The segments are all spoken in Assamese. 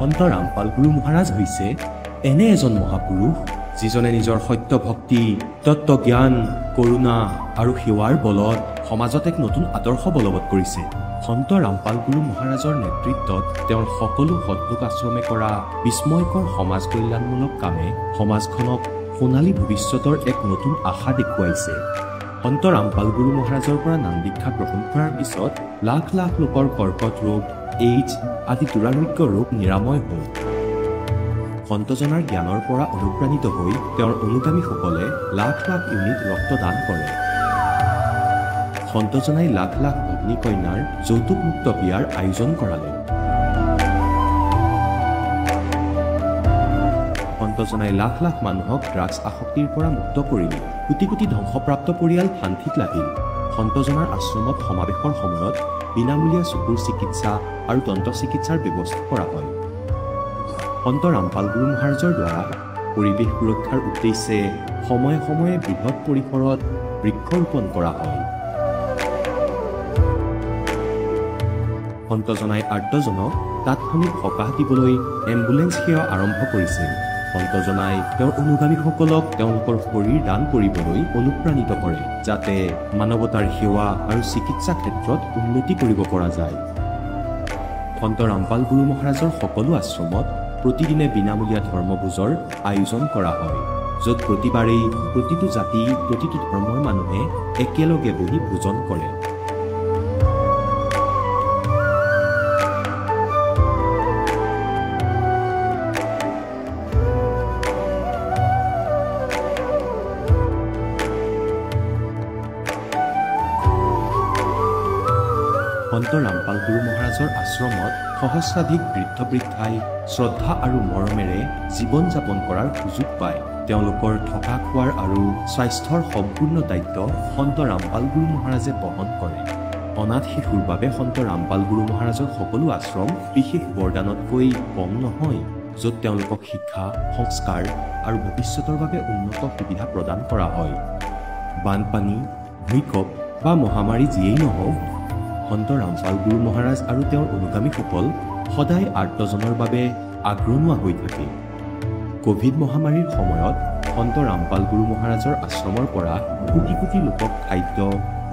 সন্ত ৰামপাল গুৰু মহাৰাজ হৈছে এনে এজন মহাপুৰুষ যিজনে নিজৰ সত্য ভক্তি, তত্ত্ব জ্ঞান, কৰোণা আৰু সেৱাৰ বলত সমাজত এক নতুন আদৰ্শ বলবৎ কৰিছে। সন্ত ৰামপাল গুৰু মহাৰাজৰ নেতৃত্বত তেওঁৰ সকলো সৎলোক আশ্ৰমে কৰা বিস্ময়কৰ সমাজ কল্যাণমূলক কামে সমাজখনক সোণালী ভৱিষ্যতৰ এক নতুন আশা দেখুৱাইছে। সন্ত ৰামপাল গুৰু মহাৰাজৰ পৰা নাম দীক্ষা গ্ৰহণ কৰাৰ পিছত লাখ লাখ লোকৰ কৰ্কট ৰোগ, এইডছ আদি দুৰাৰোগ্য ৰোগ নিৰাময় হ'ল। সন্তজনাৰ জ্ঞানৰ পৰা অনুপ্ৰাণিত হৈ তেওঁৰ অনুগামীসকলে লাখ লাখ ইউনিট ৰক্তদান কৰে। সন্তজনাই লাখ লাখ ভগ্নী কন্যাৰ যৌতুকমুক্ত বিয়াৰ আয়োজন কৰালে। সন্তজনাই লাখ লাখ মানুহক ড্ৰাগছ আসক্তিৰ পৰা মুক্ত কৰিলে। কোটি কোটি ধ্বংসপ্ৰাপ্ত পৰিয়াল শান্তিত লাগিল। সন্তজনাৰ আশ্ৰমত সমাৱেশৰ সময়ত বিনামূলীয়া চকুৰ চিকিৎসা আৰু দন্ত চিকিৎসাৰ ব্যৱস্থা কৰা হয়। সন্ত ৰামপাল গুৰু মহাৰাজৰ দ্বাৰা পৰিৱেশ সুৰক্ষাৰ উদ্দেশ্যে সময়ে সময়ে বৃহৎ পৰিসৰত বৃক্ষৰোপণ কৰা হয়। সন্তজনাই আৰ্তজনক তাৎক্ষণিক সকাহ দিবলৈ এম্বুলেন্স সেৱা আৰম্ভ কৰিছিল। সন্তজনাই তেওঁৰ অনুগামীসকলক তেওঁলোকৰ শৰীৰ দান কৰিবলৈ অনুপ্ৰাণিত কৰে, যাতে মানৱতাৰ সেৱা আৰু চিকিৎসা ক্ষেত্ৰত উন্নতি কৰিব পৰা যায়। সন্ত ৰামপাল গুৰু মহাৰাজৰ সকলো আশ্ৰমত প্ৰতিদিনে বিনামূলীয়া ধৰ্মভোজৰ আয়োজন কৰা হয়, য'ত প্ৰতিবাৰেই প্ৰতিটো জাতি, প্ৰতিটো ধৰ্মৰ মানুহে একেলগে বহি ভোজন কৰে। সন্ত ৰামপাল গুৰু মহাৰাজৰ আশ্ৰমত সহস্ৰাধিক বৃদ্ধ বৃদ্ধাই শ্ৰদ্ধা আৰু মৰমেৰে জীৱন যাপন কৰাৰ সুযোগ পায়। তেওঁলোকৰ থকা খোৱাৰ আৰু স্বাস্থ্যৰ সম্পূৰ্ণ দায়িত্ব সন্ত ৰামপাল গুৰু মহাৰাজে বহন কৰে। অনাথ শিশুৰ বাবে সন্ত ৰামপাল গুৰু মহাৰাজৰ সকলো আশ্ৰম বিশেষ বৰদানতকৈ কম নহয়, য'ত তেওঁলোকক শিক্ষা, সংস্কাৰ আৰু ভৱিষ্যতৰ বাবে উন্নত সুবিধা প্ৰদান কৰা হয়। বানপানী, ভূঁইকঁপ বা মহামাৰী যিয়েই নহওক, সন্ত ৰামপাল গুৰু মহাৰাজ আৰু তেওঁৰ অনুগামীসকল সদায় আৰ্তজনৰ বাবে আগৰণুৱা হৈ থাকে। কোভিড মহামাৰীৰ সময়ত সন্ত ৰামপাল গুৰু মহাৰাজৰ আশ্ৰমৰ পৰা কোটি কোটি লোকক খাদ্য,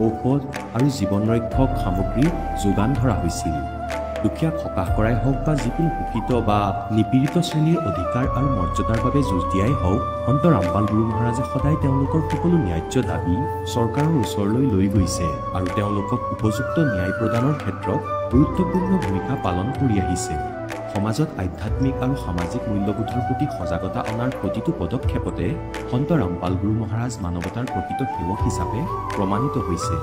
ঔষধ আৰু জীৱন ৰক্ষক সামগ্ৰী যোগান ধৰা হৈছিল। দুখীয়াক সকাহ কৰাই হওক বা যিকোনো শোষিত বা নিপীড়িত শ্ৰেণীৰ অধিকাৰ আৰু মৰ্যাদাৰ বাবে যুঁজ দিয়াই হওক, সন্ত ৰামপাল গুৰু মহাৰাজে সদায় তেওঁলোকৰ সকলো ন্যায্য দাবী চৰকাৰৰ ওচৰলৈ লৈ গৈছে আৰু তেওঁলোকক উপযুক্ত ন্যায় প্ৰদানৰ ক্ষেত্ৰত গুৰুত্বপূৰ্ণ ভূমিকা পালন কৰি আহিছে। সমাজত আধ্যাত্মিক আৰু সামাজিক মূল্যবোধৰ প্ৰতি সজাগতা অনাৰ প্ৰতিটো পদক্ষেপতে সন্ত ৰামপাল গুৰু মহাৰাজ মানৱতাৰ প্ৰকৃত সেৱক হিচাপে প্ৰমাণিত হৈছে।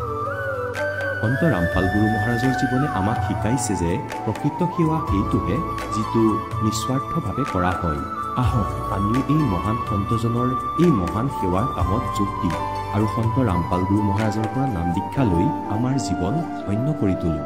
সন্ত ৰামপাল গুৰু মহাৰাজৰ জীৱনে আমাক শিকাইছে যে প্ৰকৃত সেৱা সেইটোহে যিটো নিস্বাৰ্থভাৱে কৰা হয়। আহক আমিও এই মহান সন্তজনৰ এই মহান সেৱাৰ কামত যোগ দিওঁ আৰু সন্ত ৰামপাল গুৰু মহাৰাজৰ পৰা নাম দীক্ষা লৈ আমাৰ জীৱন ধন্য কৰি তোলোঁ।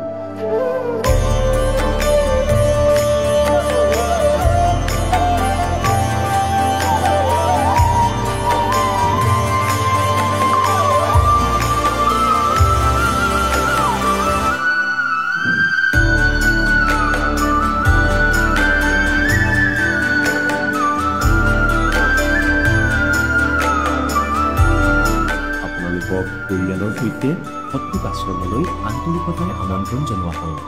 পৰিয়ালৰ সৈতে সৎলোক আশ্ৰমলৈ আন্তৰিকতাৰে আমন্ত্ৰণ জনোৱা হয়।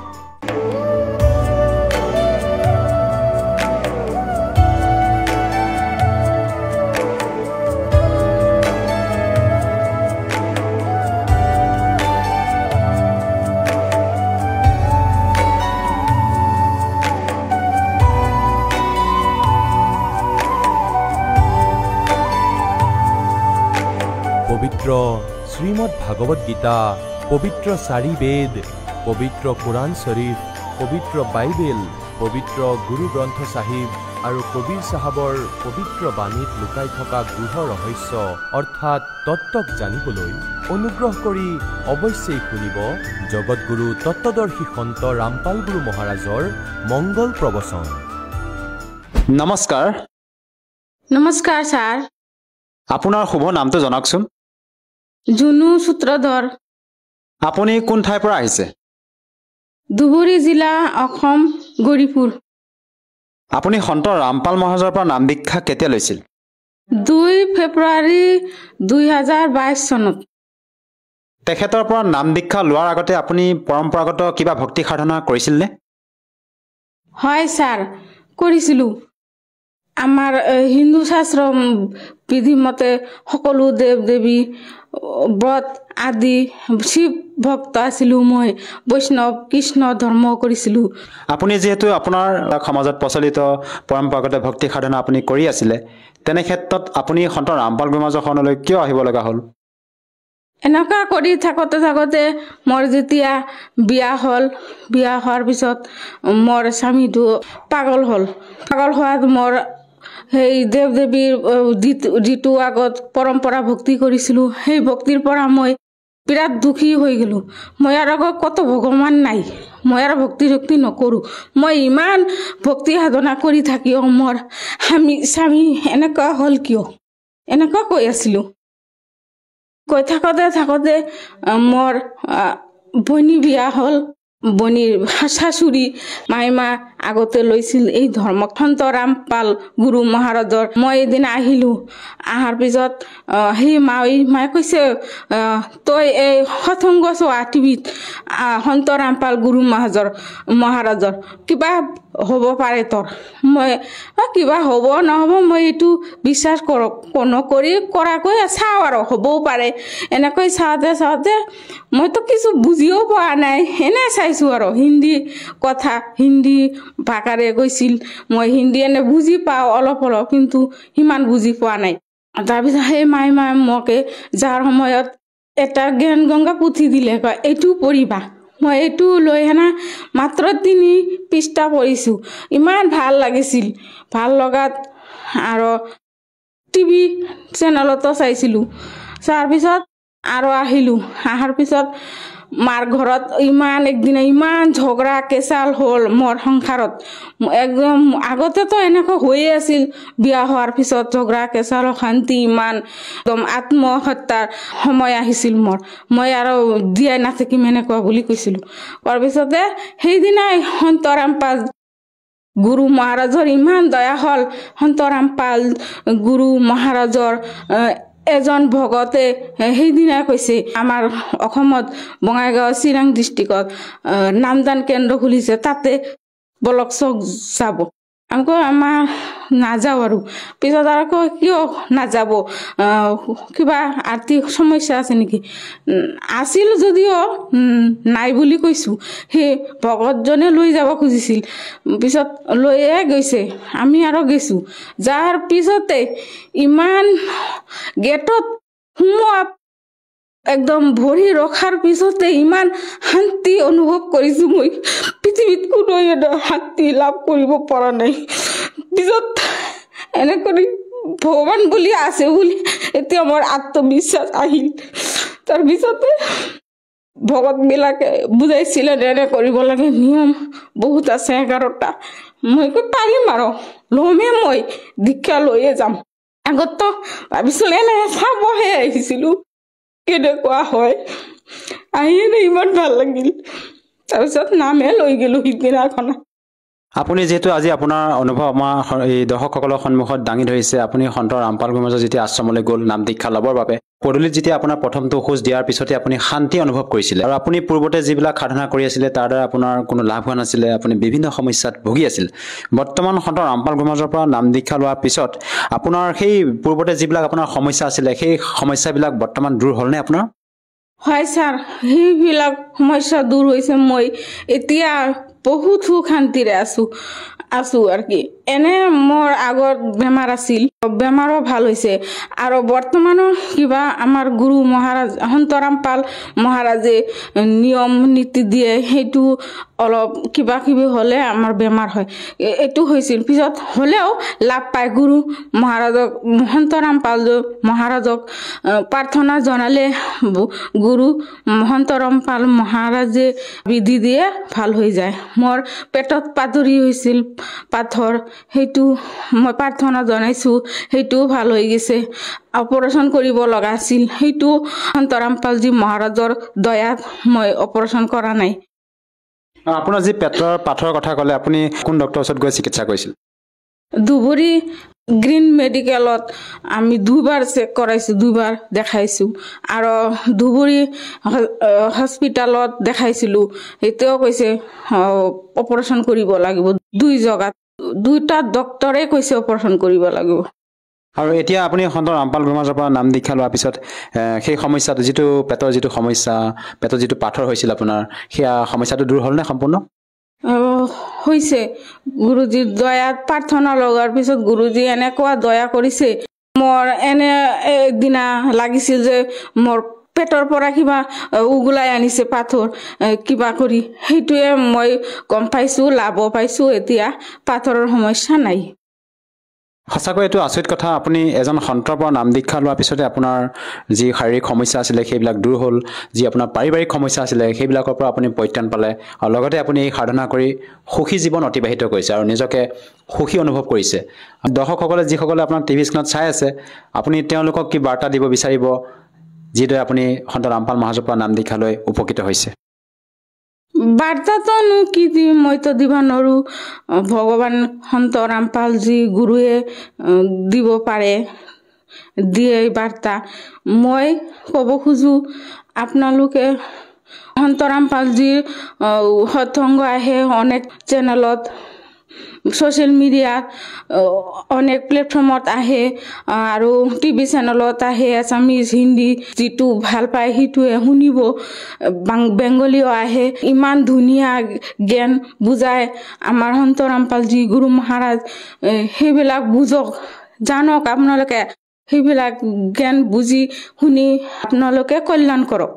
পবিত্ৰ শ্ৰীমদ ভাগৱত গীতা, পবিত্ৰ 4 বেদ, পবিত্ৰ কোৰাণ শ্বৰীফ, পবিত্ৰ বাইবেল, পবিত্ৰ গুৰু গ্ৰন্থ চাহিব আৰু কবীৰ চাহাবৰ পবিত্ৰ বাণীত লুকাই থকা গূঢ় ৰহস্য অৰ্থাৎ তত্ত্বক জানিবলৈ অনুগ্ৰহ কৰি অৱশ্যেই শুনিব জগতগুৰু তত্ত্বদৰ্শী সন্ত ৰামপাল গুৰু মহাৰাজৰ মংগল প্ৰবচন। নমস্কাৰ। নমস্কাৰ ছাৰ। আপোনাৰ শুভ নামটো জনাওকচোন। জুনু সূত্ৰধৰ। আপুনি কোন ঠাইৰ পৰা আহিছে? ধুবুৰী জিলা, অসম, গৌৰীপুৰ। আপুনি সন্ত ৰামপাল মহাৰাজৰ পৰা নাম দীক্ষা কেতিয়া লৈছিল? 2 ফেব্ৰুৱাৰী 2022 চনত। তেখেতৰ পৰা নাম দীক্ষা লোৱাৰ আগতে আপুনি পৰম্পৰাগত কিবা ভক্তি সাধনা কৰিছিলনে? হয় ছাৰ, কৰিছিলোঁ। আমাৰ হিন্দু শাস্ত্ৰ বিধিমতে সকলো দেৱ দেৱী ব্ৰত আদি শিৱ ভক্ত আছিলোঁ। মই বৈষ্ণৱ কৃষ্ণ ধৰ্ম কৰিছিলোঁ। আপুনি যিহেতু আপোনাৰ সমাজত প্ৰচলিত পৰম্পৰাগত ভক্তি সাধনা আপুনি কৰি আছিলে, তেনে ক্ষেত্ৰত আপুনি সন্ত ৰামপাল গুৰুমহাৰাজলৈ কিয় আহিব লগা হ'ল? এনেকুৱা কৰি থাকোঁতে মোৰ যেতিয়া বিয়া হ'ল, বিয়া হোৱাৰ পিছত মোৰ স্বামীটো পাগল হ'ল। পাগল হোৱাত মোৰ সেই দেৱ দেৱীৰ যিটো আগত পৰম্পৰা ভক্তি কৰিছিলোঁ, সেই ভক্তিৰ পৰা মই বিৰাট দুখী হৈ গ'লোঁ। মই আৰু কত ভগৱান নাই, মই আৰু ভক্তি নকৰোঁ। মই ইমান ভক্তি সাধনা কৰি থাকিও মোৰ স্বামী এনেকুৱা হ'ল কিয়? এনেকুৱা কৈ আছিলোঁ। কৈ থাকোঁতে মোৰ বনী বিয়া হ'ল। বনীৰ শাশুড়ি মাইমা আগতে লৈছিল এই ধৰ্মক, সন্ত ৰামপাল গুৰু মহাৰাজৰ। মই এদিন আহিলোঁ, অহাৰ পিছত সেই মায়ে কৈছে, তই এই সৎসংগ চোৱা টিভিত সন্ত ৰামপাল গুৰু মহাৰাজৰ কিবা হ'ব পাৰে তোৰ। মই কিবা হ'ব নহ'ব মই এইটো বিশ্বাস কৰাকৈ চাওঁ আৰু হ'বও পাৰে। এনেকৈ চাওঁতে মইতো কিছু বুজিও পোৱা নাই, এনে চাইছোঁ আৰু হিন্দী কথা, হিন্দী ভাষাৰে কৈছিল। মই হিন্দী এনে বুজি পাওঁ অলপ, কিন্তু সিমান বুজি পোৱা নাই। তাৰপিছত সেই মায়ে মোকে যাৰ সময়ত এটা জ্ঞান গংগা পুথি দিলে, কয় এইটো পঢ়িবা। মই এইটো লৈ মাত্ৰ 3 পৃষ্ঠা পঢ়িছোঁ। ইমান ভাল লাগিছিল। ভাল লগাত আৰু টিভি চেনেলতো চাইছিলোঁ। চোৱাৰ পিছত আৰু আহিলোঁ। অহাৰ পিছত মাৰ ঘৰত একদিনা ইমান ঝগৰা কেঁচাল হ'ল মোৰ সংসাৰত। একদম আগতেতো এনেকুৱা হৈয়ে আছিল, বিয়া হোৱাৰ পিছত ঝগৰা কেঁচাল অশান্তি ইমান, একদম আত্মহত্যাৰ সময় আহিছিল মোৰ। মই আৰু জীয়াই নাথাকিম এনেকুৱা বুলি কৈছিলোঁ। তাৰ পিছতে সেইদিনাই সন্ত ৰামপাল গুৰু মহাৰাজৰ ইমান দয়া হ'ল। সন্ত ৰামপাল গুৰু মহাৰাজৰ এজন ভকতে সেইদিনাই কৈছে, আমাৰ অসমত বঙাইগাঁও চিৰাং ডিষ্ট্ৰিক্টত নামদান কেন্দ্ৰ খুলিছে, তাতে বলক চক যাব। আমাৰ নাযাওঁ আৰু। পিছত আৰু কিয় নাযাব, কিবা আৰ্থিক সমস্যা আছে নেকি? আছিল যদিও নাই বুলি কৈছোঁ। সেই ভকতজনে লৈ যাব খুজিছিল, পিছত লৈয়ে গৈছে। আমি আৰু গৈছোঁ। যাৰ পিছতে ইমান গেটত সোমোৱা একদম ভৰি ৰখাৰ পিছতে ইমান শান্তি অনুভৱ কৰিছোঁ। মই পৃথিৱীত কোনো শান্তি লাভ কৰিব পৰা নাই। পিছত এনেকৈ ভগৱান বুলি আছে বুলি এতিয়া মোৰ আত্মবিশ্বাস আহিল। তাৰপিছতে ভকতবিলাকে বুজাইছিলে এনে কৰিব লাগে, নিয়ম বহুত আছে 11টা। মই পাৰিম আৰু ল'মেই, মই দীক্ষা লৈয়ে যাম। আগতো ভাবিছিলোঁ এনে চাবহে আহিছিলোঁ কেনেকুৱা হয়। আহি ইমান ভাল লাগিল। তাৰপিছত নামে লৈ গ'লোঁ সিদিনাখন। আপুনি যিহেতু আজি আপোনাৰ অনুভৱ আমাৰ এই দৰ্শকসকলৰ সন্মুখত দাঙি ধৰিছে, আপুনি সন্ত ৰামপাল গুৰুমহাৰাজৰ যেতিয়া আশ্ৰমলৈ গ'ল নাম দীক্ষা ল'বৰ বাবে, পদূলিত যেতিয়া আপোনাৰ প্ৰথমটো খোজ দিয়াৰ পিছতে আপুনি শান্তি অনুভৱ কৰিছিলে, আৰু আপুনি পূৰ্বতে যিবিলাক সাধনা কৰি আছিলে তাৰ দ্বাৰা আপোনাৰ কোনো লাভ হোৱা নাছিলে, আপুনি বিভিন্ন সমস্যাত ভুগি আছিল। বৰ্তমান সন্ত ৰামপাল গুৰুমহাৰাজৰ পৰা নাম দীক্ষা লোৱাৰ পিছত আপোনাৰ সেই পূৰ্বতে যিবিলাক আপোনাৰ সমস্যা আছিলে, সেই সমস্যাবিলাক বৰ্তমান দূৰ হ'লনে আপোনাৰ? হয় ছাৰ, সেইবিলাক সমস্যা দূৰ হৈছে। মই এতিয়া বহুত সুখ শান্তিৰে আছোঁ আৰু কি। এনে মোৰ আগত বেমাৰ আছিল, বেমাৰো ভাল হৈছে। আৰু বৰ্তমানো কিবা আমাৰ গুৰু মহাৰাজ সন্ত ৰামপাল মহাৰাজে নিয়ম নীতি দিয়ে, সেইটো অলপ কিবা কিবি হ'লে আমাৰ বেমাৰ হয়। এইটো হৈছিল, পিছত হ'লেও লাভ পায়। গুৰু মহাৰাজক সন্ত ৰামপাল মহাৰাজক প্ৰাৰ্থনা জনালে গুৰু সন্ত ৰামপাল মহাৰাজে বিধি দিয়ে ভাল হৈ যায়। মোৰ পেটত পাথৰী হৈছিল, পাথৰ, সেইটো মই প্ৰাৰ্থনা জনাইছোঁ, সেইটোও ভাল হৈ গৈছে। অপাৰেশ্যন কৰিব লগা আছিল, সেইটো সন্ত ৰামপালজী মহাৰাজৰ দয়াত মই অপাৰেশ্যন কৰা নাই। আপোনাৰ যি পেটৰ পাথৰৰ কথা ক'লে, আপুনি কোন ডক্টৰৰ ওচৰত গৈ চিকিৎসা কৰিছিল? ধুবুৰী গ্ৰীণ মেডিকেলত আমি 2বাৰ চেক কৰাইছোঁ, 2বাৰ দেখাইছোঁ। আৰু ধুবুৰী হস্পিটেলত দেখাইছিলোঁ, এতিয়াও কৈছে অপাৰেশ্যন কৰিব লাগিব। 2 জেগাত 2টা ডক্তৰে কৈছে অপাৰেশ্যন কৰিব লাগিব। আৰু এতিয়া আপুনি সন্ত ৰামপাল গুৰুমাজৰ পৰা নাম দীক্ষা লোৱাৰ পিছত সেই সমস্যাটো যিটো পেটৰ যিটো সমস্যা, পেটৰ যিটো পাথৰ হৈছিল আপোনাৰ, সেয়া সমস্যাটো দূৰ হ'লনে সম্পূৰ্ণ? হৈছে। গুৰুজীৰ দয়াত প্ৰাৰ্থনা লগাৰ পিছত গুৰুজী এনেকুৱা দয়া কৰিছে। মোৰ এনে একদিনা লাগিছিল যে মোৰ পেটৰ পৰা কিবা উগুলাই আনিছে পাথৰ কিবা কৰি, সেইটোৱে মই গম পাইছোঁ, লাভ পাইছোঁ। এতিয়া পাথৰৰ সমস্যা নাই। সঁচাকৈ এইটো আচৰিত কথা। আপুনি এজন সন্তৰ পৰা নাম দীক্ষা লোৱাৰ পিছতে আপোনাৰ যি শাৰীৰিক সমস্যা আছিলে সেইবিলাক দূৰ হ'ল, যি আপোনাৰ পাৰিবাৰিক সমস্যা আছিলে সেইবিলাকৰ পৰা আপুনি পৰিত্ৰাণ পালে, আৰু লগতে আপুনি এই সাধনা কৰি সুখী জীৱন অতিবাহিত কৰিছে আৰু নিজকে সুখী অনুভৱ কৰিছে। দৰ্শকসকলে যিসকলে আপোনাৰ টিভি স্ক্ৰীণত চাই আছে, আপুনি তেওঁলোকক কি বাৰ্তা দিব বিচাৰিব যিদৰে আপুনি সন্ত ৰামপাল মহাৰাজৰ পৰা নাম দীক্ষা লৈ উপকৃত হৈছে? বাৰ্তাটোনো কি দিম, মইতো দিব নোৱাৰোঁ। ভগৱান সন্ত ৰামপালজী গুৰুৱে দিব পাৰে, দিয়ে বাৰ্তা। মই ক'ব খোজোঁ আপোনালোকে সন্ত ৰামপালজীৰ সৎসংগ আহে অনেক চেনেলত, ছ'চিয়েল মিডিয়াত, অনেক প্লেটফৰ্মত আহে, আৰু টিভি চেনেলত আহে। আছামিজ, হিন্দী যিটো ভাল পায় সেইটোৱে শুনিব। বেংগলীও আহে। ইমান ধুনীয়া জ্ঞান বুজায় আমাৰ সন্ত ৰামপালজী গুৰু মহাৰাজ। সেইবিলাক বুজক, জানক আপোনালোকে। সেইবিলাক জ্ঞান বুজি শুনি আপোনালোকে কল্যাণ কৰক।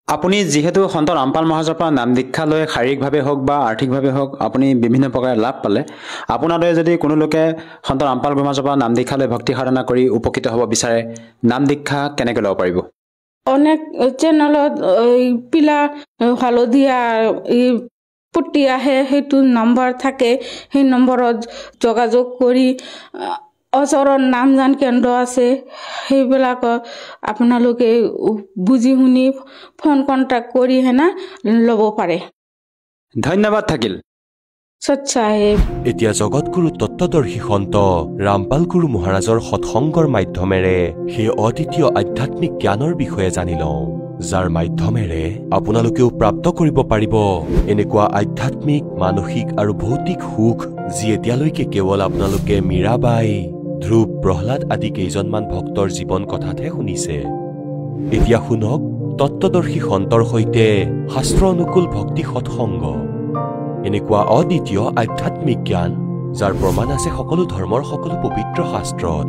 আপুনি যিহেতু সন্ত ৰামপাল মহাৰাজৰ পৰা নাম দীক্ষা লৈ শাৰীৰিকভাৱে হওক বা আৰ্থিকভাৱে হওক আপুনি বিভিন্ন প্ৰকাৰে লাভ পালে, আপোনাৰ দৰে যদি কোনো লোকে সন্ত ৰামপাল মহাৰাজৰ পৰা নাম দীক্ষা লৈ ভক্তি সাধনা কৰি উপকৃত হ'ব বিচাৰে, নাম দীক্ষা কেনেকৈ ল'ব পাৰিব? অনেক চেনেলত পিলা হালধীয়া পুতি আহে, সেইটো নম্বৰ থাকে। সেই নম্বৰত যোগাযোগ কৰি ওচৰৰ নামজান কেন্দ্ৰ আছে, সেইবিলাকত আপোনালোকে বুজি শুনি ফোন কণ্টেক্ট কৰি ল'ব পাৰে। ধন্যবাদ থাকিল। এতিয়া জগতগুৰু তত্ত্বদৰ্শী সন্ত ৰামপাল গুৰু মহাৰাজৰ সৎসংগৰ মাধ্যমেৰে সেই অদ্বিতীয় আধ্যাত্মিক জ্ঞানৰ বিষয়ে জানি লওঁ, যাৰ মাধ্যমেৰে আপোনালোকেও প্ৰাপ্ত কৰিব পাৰিব এনেকুৱা আধ্যাত্মিক, মানসিক আৰু ভৌতিক সুখ যি এতিয়ালৈকে কেৱল আপোনালোকে মীৰাবাই, ধ্ৰুৱ, প্ৰহ্লাদ আদি কেইজনমান ভক্তৰ জীৱন কথাতহে শুনিছে। এতিয়া শুনক তত্ত্বদৰ্শী সন্তৰ সৈতে শাস্ত্ৰ অনুকূল ভক্তি সৎসংগ, এনেকুৱা অদ্বিতীয় আধ্যাত্মিক জ্ঞান যাৰ প্ৰমাণ আছে সকলো ধৰ্মৰ সকলো পবিত্ৰ শাস্ত্ৰত।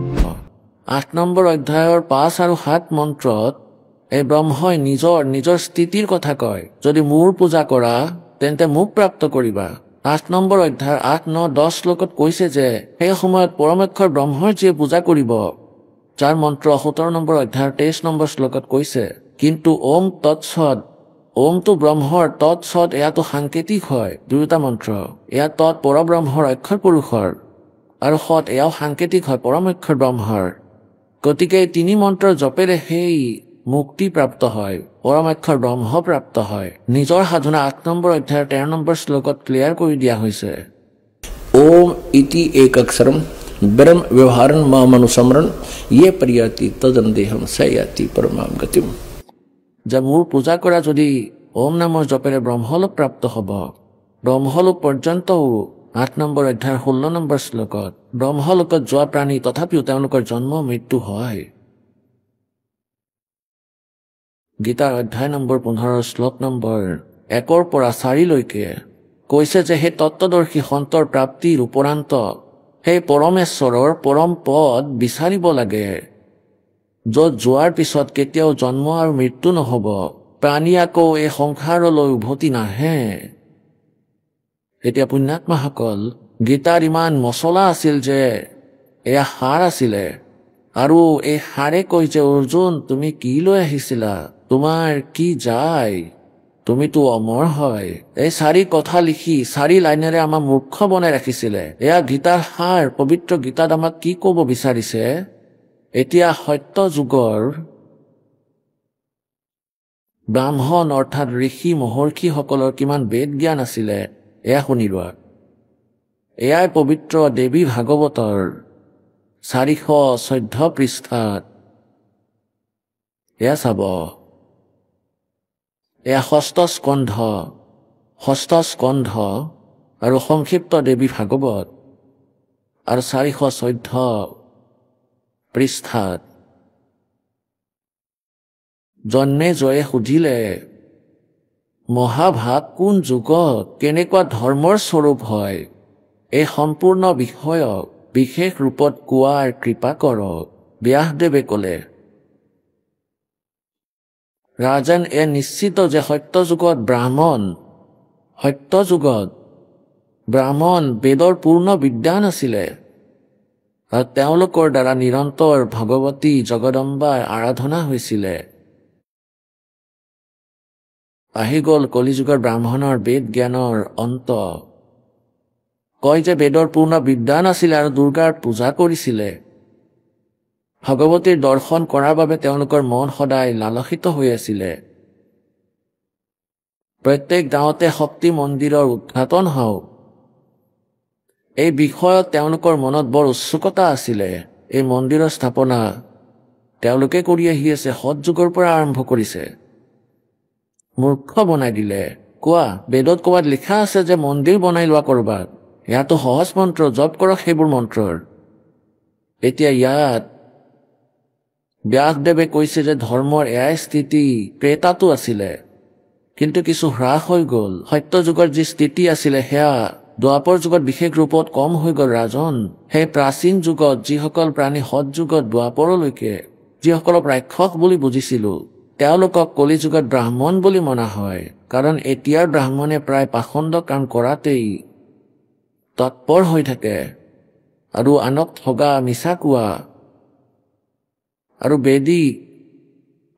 8 নম্বৰ অধ্যায়ৰ 5 আৰু 7 মন্ত্ৰত এই ব্ৰহ্মই নিজৰ স্থিতিৰ কথা কয়। যদি মোৰ পূজা কৰা তেন্তে মোক প্ৰাপ্ত কৰিবা। 8 নম্বৰ অধ্যায়ৰ 8, 9, 10 শ্লোকত কৈছে যে সেই সময়ত পৰমেক্ষৰ ব্ৰহ্মৰ যিয়ে পূজা কৰিব, যাৰ মন্ত্ৰ 17 নম্বৰ অধ্যায়ৰ 23 নম্বৰ শ্লোকত কৈছে। কিন্তু ওম তৎসৎ, ওমটো ব্ৰহ্মৰ, তৎসৎ এয়াটো সাংকেতিক হয়। দুয়োটা মন্ত্ৰ, এয়া তৎ পৰব্ৰহ্মৰ অক্ষৰ পুৰুষৰ, আৰু সৎ এয়াও সাংকেতিক হয় পৰমেক্ষৰ ব্ৰহ্মৰ। গতিকে 3 মন্ত্ৰৰ জপেৰে সেই মুক্তি প্ৰাপ্ত হয়, পৰমেক্ষৰ ব্ৰহ্ম প্ৰাপ্ত হয়। নিজৰ সাধনা 8 নম্বৰ অধ্যায়ৰ 13 নম্বৰ শ্লোকত ক্লিয়াৰ কৰি দিয়া হৈছে। ওম ইতি একক্ষৰম ব্ৰহ্ম ব্যৱহাৰন মামনুসমৰণ ইয়ে পৰিয়াতি তদন্দেহম সয়াতি পৰমাম গতিম। যে মোৰ পূজা কৰা যদি ওম নামৰ জপেৰে ব্ৰহ্মলোক প্ৰাপ্ত হ'ব। ব্ৰহ্মলোক পৰ্যন্তও 8 নম্বৰ অধ্যায়ৰ 16 নম্বৰ শ্লোকত ব্ৰহ্মলোকত যোৱা প্ৰাণী তথাপিও তেওঁলোকৰ জন্ম মৃত্যু হয়। গীতাৰ অধ্যায় নম্বৰ 15 শ্লোক নম্বৰ 1 পৰা 4লৈকে কৈছে যে সেই তত্ত্বদৰ্শী সন্তৰ প্ৰাপ্তিৰ উপৰান্ত সেই পৰমেশ্বৰৰ পৰম পদ বিচাৰিব লাগে, য'ত যোৱাৰ পিছত কেতিয়াও জন্ম আৰু মৃত্যু নহ'ব, প্ৰাণী আকৌ এই সংসাৰলৈ উভতি নাহে। এতিয়া পুণ্যাত্মাসকল, গীতাৰ ইমান মছলা আছিল যে এয়া সাৰ আছিলে, আৰু এই সাৰে কৈ যে অৰ্জুন তুমি কি লৈ আহিছিলা, তোমাৰ কি যায়, তুমিতো অমৰ হয়। এই 4 কথা লিখি 4 লাইনেৰে আমাক মূৰ্খ বনাই ৰাখিছিলে। এয়া গীতাৰ সাৰ। পবিত্ৰ গীতাত আমাক কি ক'ব বিচাৰিছে? এতিয়া সত্য যুগৰ ব্ৰাহ্মণ অৰ্থাৎ ঋষি মহৰ্ষিসকলৰ কিমান বেদ জ্ঞান আছিলে এয়া শুনি লোৱা। এয়াই পবিত্ৰ দেৱী ভাগৱতৰ 414 পৃষ্ঠাত এয়া চাব। এয়া ষষ্ঠ স্কন্ধ আৰু সংক্ষিপ্ত দেৱী ভাগৱত আৰু 414 পৃষ্ঠাত জন্মে জয়ে সুধিলে, মহাভাগ কোন যুগত কেনেকুৱা ধৰ্মৰ স্বৰূপ হয়, এই সম্পূৰ্ণ বিষয়ক বিশেষ ৰূপত কোৱাৰ কৃপা কৰক। ব্যাসদেৱে ক'লে, ৰাজন, নিশ্চিত যে সত্যযুগত ব্ৰাহ্মণ বেদৰ পূৰ্ণ বিদ্বান আছিলে আৰু তেওঁলোকৰ দ্বাৰা নিৰন্তৰ ভগৱতী জগদম্বাৰ আৰাধনা হৈছিলে। আহি গ'ল কলিযুগৰ ব্ৰাহ্মণৰ বেদ জ্ঞানৰ অন্ত। কয় যে বেদৰ পূৰ্ণ বিদ্বান আছিলে আৰু দুৰ্গাৰ পূজা কৰিছিলে। ভগৱতীৰ দৰ্শন কৰাৰ বাবে তেওঁলোকৰ মন সদায় লালসিত হৈ আছিলে। প্ৰত্যেক গাঁৱতে শক্তি মন্দিৰৰ উদ্ঘাটন হওক, এই বিষয়ত তেওঁলোকৰ মনত বৰ উৎসুকতা আছিলে। এই মন্দিৰৰ স্থাপনা তেওঁলোকে কৰি আহি আছে, সৎযুগৰ পৰা আৰম্ভ কৰিছে। মূৰ্খ বনাই দিলে। কোৱা, বেদত ক'ৰবাত লিখা আছে যে মন্দিৰ বনাই লোৱা কৰবাত? ইয়াতো সহজ মন্ত্ৰ, জপ কৰক সেইবোৰ মন্ত্ৰৰ। এতিয়া ইয়াত ব্যাসদেৱে কৈছে যে ধৰ্মৰ এয়াই স্থিতি ত্ৰেতাতো আছিলে, কিন্তু কিছু হ্ৰাস হৈ গ'ল। সত্যযুগৰ যি স্থিতি আছিলে সেয়া দ্বাপৰ যুগত বিশেষ ৰূপত কম হৈ গ'ল। ৰাজন, সেই প্ৰাচীন যুগত যিসকল প্ৰাণী সৎযুগত দ্বাপৰলৈকে যিসকলক ৰাক্ষস বুলি বুজিছিলো, তেওঁলোকক কলিযুগত ব্ৰাহ্মণ বুলি মনা হয়। কাৰণ এতিয়াৰ ব্ৰাহ্মণে প্ৰায় পাখণ্ড কাম কৰাতেই তৎপৰ হৈ থাকে আৰু আনক ঠগা, মিছা কোৱা আৰু বেদী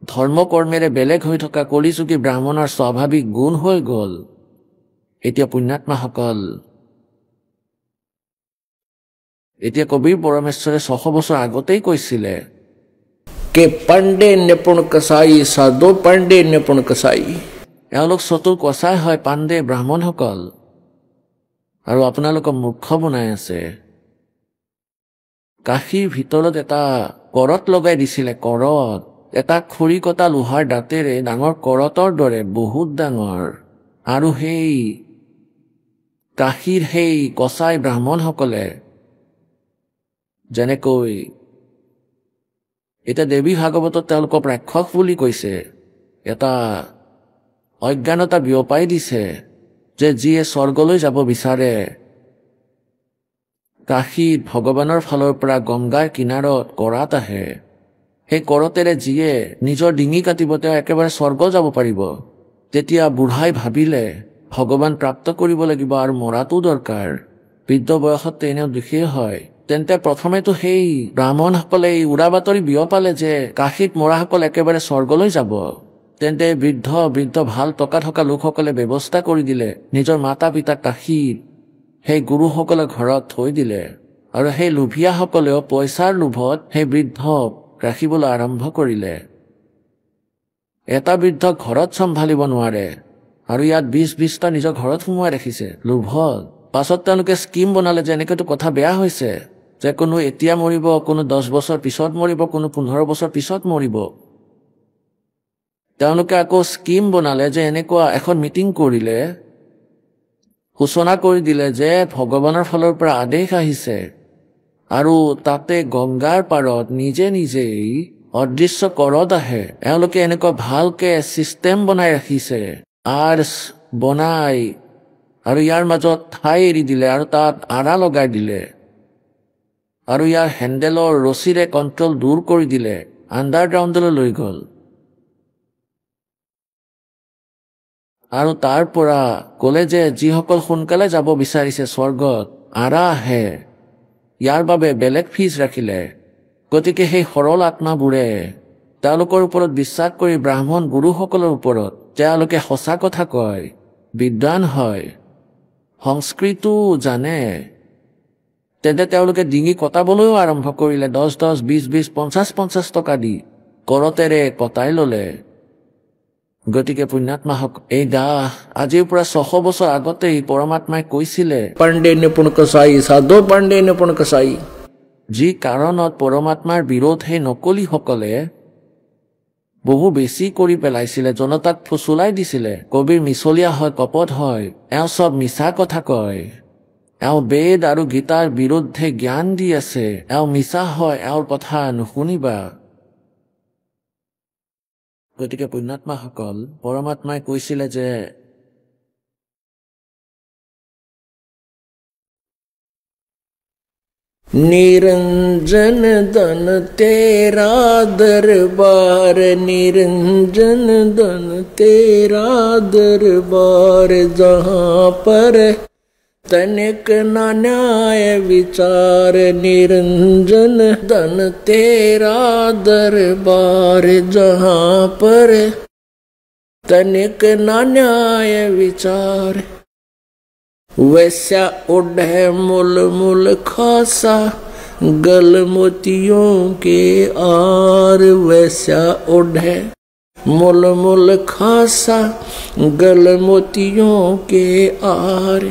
ধৰ্মকৰ্মেৰে বেলেগ হৈ থকা কলিযুগী ব্ৰাহ্মণৰ স্বাভাৱিক গুণ হৈ গ'ল। এতিয়া পুণ্যাত্মাসকল, এতিয়া কবিৰ পৰমেশ্বৰে 600 বছৰ আগতেই কৈছিলে কে পাণ্ডে নিপুণ কছাই সাধু পাণ্ডে নিপুণ কছাই। এওঁলোক চতুৰ কছাই হয় পাণ্ডে ব্ৰাহ্মণসকল, আৰু আপোনালোকক মূৰ্খ বনাই আছে। কাশীৰ ভিতৰত এটা কৰত লগাই দিছিলে, কৰত, এটা খৰি কটা লোহাৰ দাঁতেৰে ডাঙৰ কৰতৰ দৰে, বহুত ডাঙৰ। আৰু সেই কাশীৰ সেই কছাই ব্ৰাহ্মণসকলে যেনেকৈ এতিয়া দেৱী ভাগৱতত তেওঁলোকক ৰাক্ষস বুলি কৈছে, এটা অজ্ঞানতা বিয়পাই দিছে যে যিয়ে স্বৰ্গলৈ যাব বিচাৰে, কাশীত ভগৱানৰ ফালৰ পৰা গংগাৰ কিনাৰত কৰাত আহে, সেই কৰতেৰে যিয়ে নিজৰ ডিঙি কাটিব তেওঁ একেবাৰে স্বৰ্গ যাব পাৰিব। তেতিয়া বুঢ়াই ভাবিলে ভগৱান প্ৰাপ্ত কৰিব লাগিব আৰু মৰাটো দৰকাৰ, বৃদ্ধ বয়সত এনেও দুখেই হয়। তেন্তে প্ৰথমেতো সেই ব্ৰাহ্মণসকলে এই উৰা বাতৰি বিয়পালে যে কাশীত মৰাসকল একেবাৰে স্বৰ্গলৈ যাব। তেন্তে বৃদ্ধ ভাল টকা থকা লোকসকলে ব্যৱস্থা কৰি দিলে, নিজৰ মাতা পিতা কাশীত সেই গুৰুসকলে ঘৰত থৈ দিলে, আৰু সেই লোভীয়াসকলেও পইচাৰ লোভত সেই বৃদ্ধক ৰাখিবলৈ আৰম্ভ কৰিলে। এটা বৃদ্ধক ঘৰত চম্ভালিব নোৱাৰে আৰু ইয়াত 20-20টা নিজৰ ঘৰত সোমোৱাই ৰাখিছে লোভত। পাছত তেওঁলোকে স্কিম বনালে যে এনেকৈতো কথা বেয়া হৈছে, যে কোনো এতিয়া মৰিব, কোনো 10 বছৰ পিছত মৰিব, কোনো 15 বছৰ পিছত মৰিব। তেওঁলোকে আকৌ স্কিম বনালে যে এনেকুৱা এখন মিটিং কৰিলে, সূচনা কৰি দিলে যে ভগৱানৰ ফালৰ পৰা আদেশ আহিছে, আৰু তাতে গংগাৰ পাৰত নিজেই অদৃশ্য কৰত আহে। এওঁলোকে এনেকুৱা ভালকে চিষ্টেম বনাই ৰাখিছে, আৰ্চ বনাই, আৰু ইয়াৰ মাজত ঠাই এৰি দিলে আৰু তাত আৰা লগাই দিলে, আৰু ইয়াৰ হেণ্ডেলৰ ৰছীৰে কণ্ট্ৰল দূৰ কৰি দিলে, আণ্ডাৰগ্ৰাউণ্ডলৈ লৈ গ'ল। আৰু তাৰ পৰা ক'লে যে যিসকল সোনকালে যাব বিচাৰিছে স্বৰ্গত, আৰা আহে, ইয়াৰ বাবে বেলেগ ফিজ ৰাখিলে। গতিকে সেই সৰল আত্মাবোৰে তেওঁলোকৰ ওপৰত বিশ্বাস কৰি ব্ৰাহ্মণ গুৰুসকলৰ ওপৰত, তেওঁলোকে সঁচা কথা কয়, বিদ্বান হয়, সংস্কৃতো জানে, তেন্তে তেওঁলোকে ডিঙি কটাবলৈও আৰম্ভ কৰিলে। 10-10, 20-20, 50-50 টকা দি কৰতেৰে কটাই ললে। গতিকে পুণ্যাত্মাহক এই আজিৰ পৰা 600 বছৰ আগতেই পৰমাত্মাই কৈছিলে পাণ্ডে নিপুণ কছাই সাধু পাণ্ডে নিপুণ কছাই যি কাৰণত পৰমাত্মাৰ বিৰোধ সেই নকলিসকলে বহু বেছি কৰি পেলাইছিলে জনতাক ফুচুলাই দিছিলে কবিৰ মিছলীয়া হয় কপট হয় এওঁ সব মিছা কথা কয় এওঁ বেদ আৰু গীতাৰ বিৰুদ্ধে জ্ঞান দি আছে এওঁ মিছা হয় এওঁৰ কথা নুশুনিবা গতিকে পুণ্যাত্মাসকল পৰমাত্মাই কৈছিলে যে निरंजन धन तेरा दरबार निरंजन धन तेरा दरबार जहाँ पर तनिक न न्याय विचार निरंजन धन तेरा दरबार जहाँ पर तनिक न न्याय विचार वैसा उड़े मुल मुल खासा गल मोतियों के आर वैसा उड़े मुल मुल खासा गल मोतियों के आर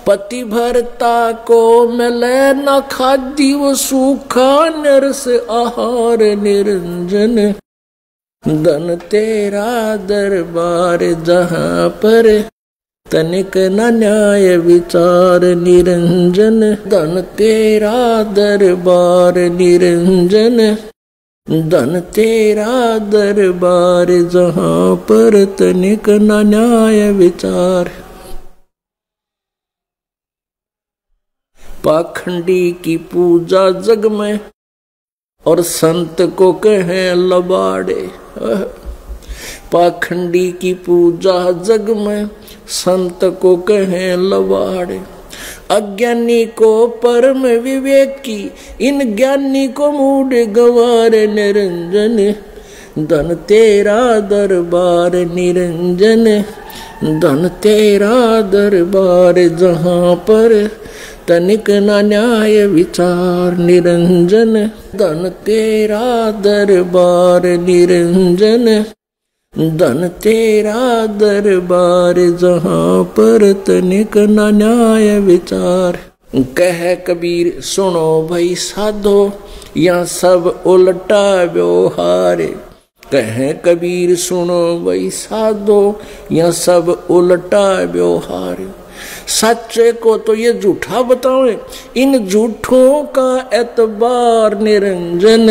पति भरता को मिले न खादी वो सूखा नरस आहार निरंजन धन तेरा दरबार जहाँ पर तनिक न न्याय विचार निरंजन धन तेरा दरबार निरंजन धन तेरा दरबार जहाँ पर तनिक न न्याय विचार पाखंडी की पूजा जग में और संत को कहें लबाड़े पाखंडी की पूजा जग में संत को कहें लबाड़े अज्ञानी को परम विवेक की इन ज्ञानी को मूड गवार निरंजन धन तेरा दरबार निरंजन धन तेरा दरबार जहाँ पर तनिक न न्याय विचार निरंजन धन तेरा दरबार निरंजन धन तेरा दरबार जहाँ पर तनिक न न्याय विचार कह कबीर सुनो भाई साधो यहाँ सब उल्टा व्यवहार कह कबीर सुनो भाई साधो यहाँ सब उल्टा व्यवहार सच्चे को तो ये झूठा बताओ इन झूठों का एतबार निरंजन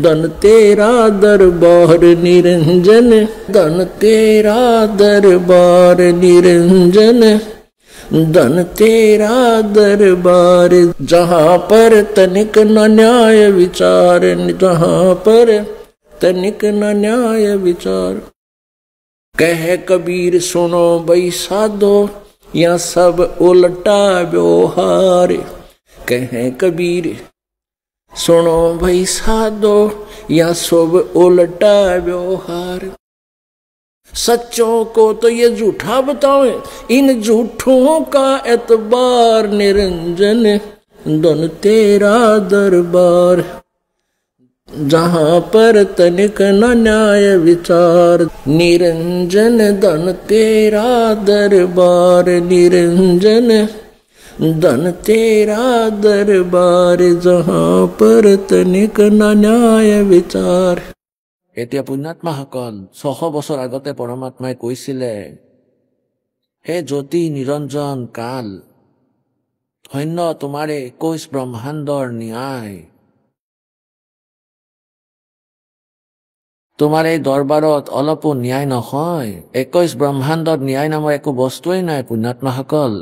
धन तेरा दरबार निरंजन धन तेरा दरबार निरंजन धन तेरा दरबार जहाँ पर तनिक न न्याय विचार जहाँ पर तनिक न न्याय विचार कह कबीर सुनो भाई साधो यहाँ सब उल्टा व्यवहार कहें कबीर सुनो भाई साधो यहाँ सब उल्टा व्यवहार सच्चों को तो ये झूठा बताओ इन झूठों का एतबार निरंजन धन तेरा दरबार जहाँ पर तनिक न न्याय विचार निरंजन धन तेरा दरबार निरंजन धन तेरा दरबार जहाँ पर तनिक न न्याय विचार এতিয়া পুণ্যাত্মাসকল 600 বছৰ আগতে পৰমাত্মাই কৈছিলে হে জ্যোতি নিৰঞ্জন কাল ধন্য তোমাৰে 21 ব্ৰহ্মাণ্ডৰ ন্যায় তোমাৰ এই দৰবাৰত অলপো ন্যায় নহয় 21 ব্ৰহ্মাণ্ডত ন্যায় নামৰ একো বস্তুৱেই নাই পুণ্যাত্মাসকল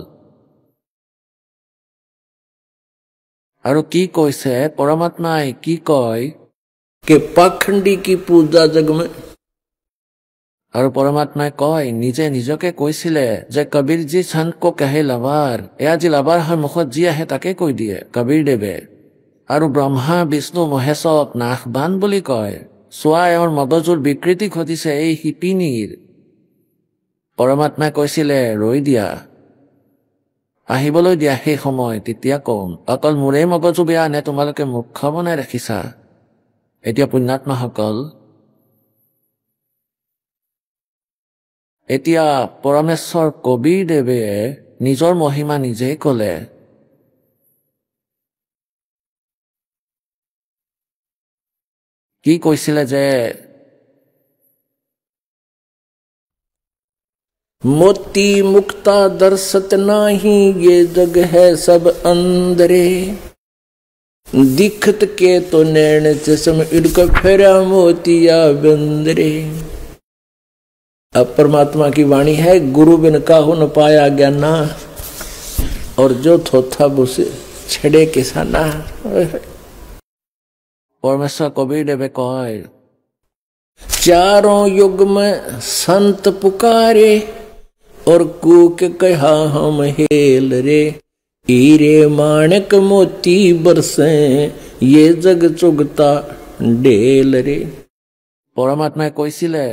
আৰু কি কৈছে পৰমাত্মাই কি কয় कि पाखंडी की पूजा जग में और परमात्मा कय निजे निजके কৈছিলে যে কবিৰ জি সন্ত को कहे लबार এয়া জি লবাৰ হয় মুখত জি আহে তাকে কৈ দিয়ে কবিৰ দেৱে আৰু ব্ৰহ্মা বিষ্ণু মহেশক নাশবান বুলি কয় সোয়া এওঁৰ মগজুৰ বিকৃতি ঘটিছে এই হিপিনীৰ পৰমাত্মাই কৈছিলে ৰৈ দিয়া আহিবলৈ দিয়া সেই সময় তেতিয়া কম অকল মোৰে মগজু বেয়া নে তোমালোকে মুখ্য বনাই ৰাখিছা এতিয়া পুণ্যাত্মাসকল এতিয়া পৰমেশ্বৰ কবীৰদেৱে নিজৰ মহিমা নিজেই ক'লে। কি কৈছিলে যে मोती मुक्ता दर्शत नाही ये जग है सब अंदरे दिखत के तो नैन चश्म इड़क फेरा मोतिया बंदरे। अब परमात्मा की वाणी है, गुरु बिन काहू न पाया ज्ञाना और जो थोथा बुसे छेड़े किसाना। परमेश्वर कबीर देवे कहे चारों युग में संत पुकारे और कूक कहा हम हेल रे हीरे माणक मोती बरसे ये जग चुगता ढेल रे। परमात्माই কৈছিলে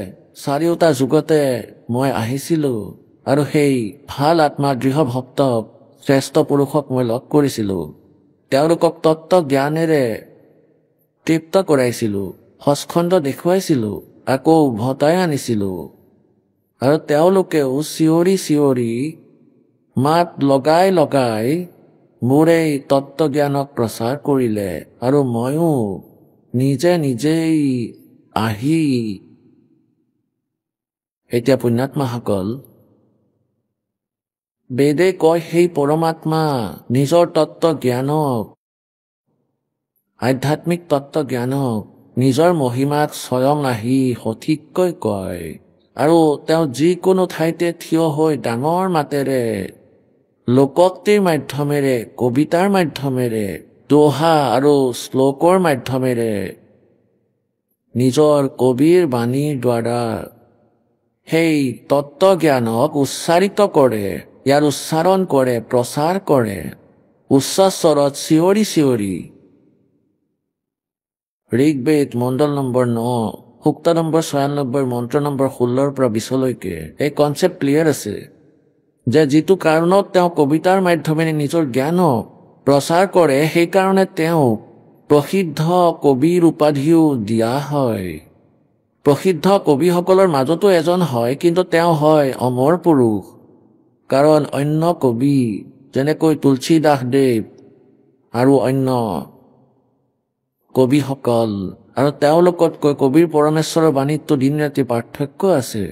চাৰিওটা যুগতে মই আহিছিলো আৰু সেই ভাল আত্মা দৃঢ় ভক্তক শ্ৰেষ্ঠ পুৰুষক মই লগ কৰিছিলো, তেওঁলোকক তত্ত্ব জ্ঞানেৰে তৃপ্ত কৰাইছিলো, সস্খণ্ড দেখুৱাইছিলো, আকৌ উভতাই আনিছিলো আৰু তেওঁলোকেও চিঞৰি চিঞৰি মাত লগাই লগাই মোৰ এই তত্ত্বজ্ঞানক প্ৰচাৰ কৰিলে আৰু ময়ো নিজে নিজেই আহি। এতিয়া পুণ্যাত্মাসকল, বেদে কয় সেই পৰমাত্মা নিজৰ তত্ত্বজ্ঞানক, আধ্যাত্মিক তত্ত্বজ্ঞানক নিজৰ মহিমাত স্বয়ং আহি সঠিককৈ কয় আৰু তেওঁ যিকোনো ঠাইতে থিয় হৈ ডাঙৰ মাতেৰে লোকোক্তিৰ মাধ্যমেৰে, কবিতাৰ মাধ্যমেৰে, দোহা আৰু শ্লোকৰ মাধ্যমেৰে নিজৰ কবিৰ বাণীৰ দ্বাৰা সেই তত্ত্বজ্ঞানক উচ্চাৰিত কৰে, ইয়াৰ উচ্চাৰণ কৰে, প্ৰচাৰ কৰে, উচ্চ স্বৰত চিঞৰি চিঞৰি। ঋগ্বেদ মণ্ডল নম্বৰ 9 সূক্ত নম্বৰ 96 মন্ত্ৰ নম্বৰ 16 পৰা 20লৈকে এই কনচেপ্ট ক্লিয়াৰ আছে যে যিটো কাৰণত তেওঁ কবিতাৰ মাধ্যমেৰে নিজৰ জ্ঞানক প্ৰচাৰ কৰে, সেইকাৰণে তেওঁ প্ৰসিদ্ধ কবিৰ উপাধিও দিয়া হয়। প্ৰসিদ্ধ কবিসকলৰ মাজতো এজন হয়, কিন্তু তেওঁ হয় অমৰ পুৰুষ, কাৰণ অন্য কবি যেনেকৈ তুলসীদাসদেৱ আৰু অন্য কবিসকল আৰু তেওঁলোকতকৈ কবিৰ পৰমেশ্বৰৰ বাণীতো দিন ৰাতি পাৰ্থক্য আছে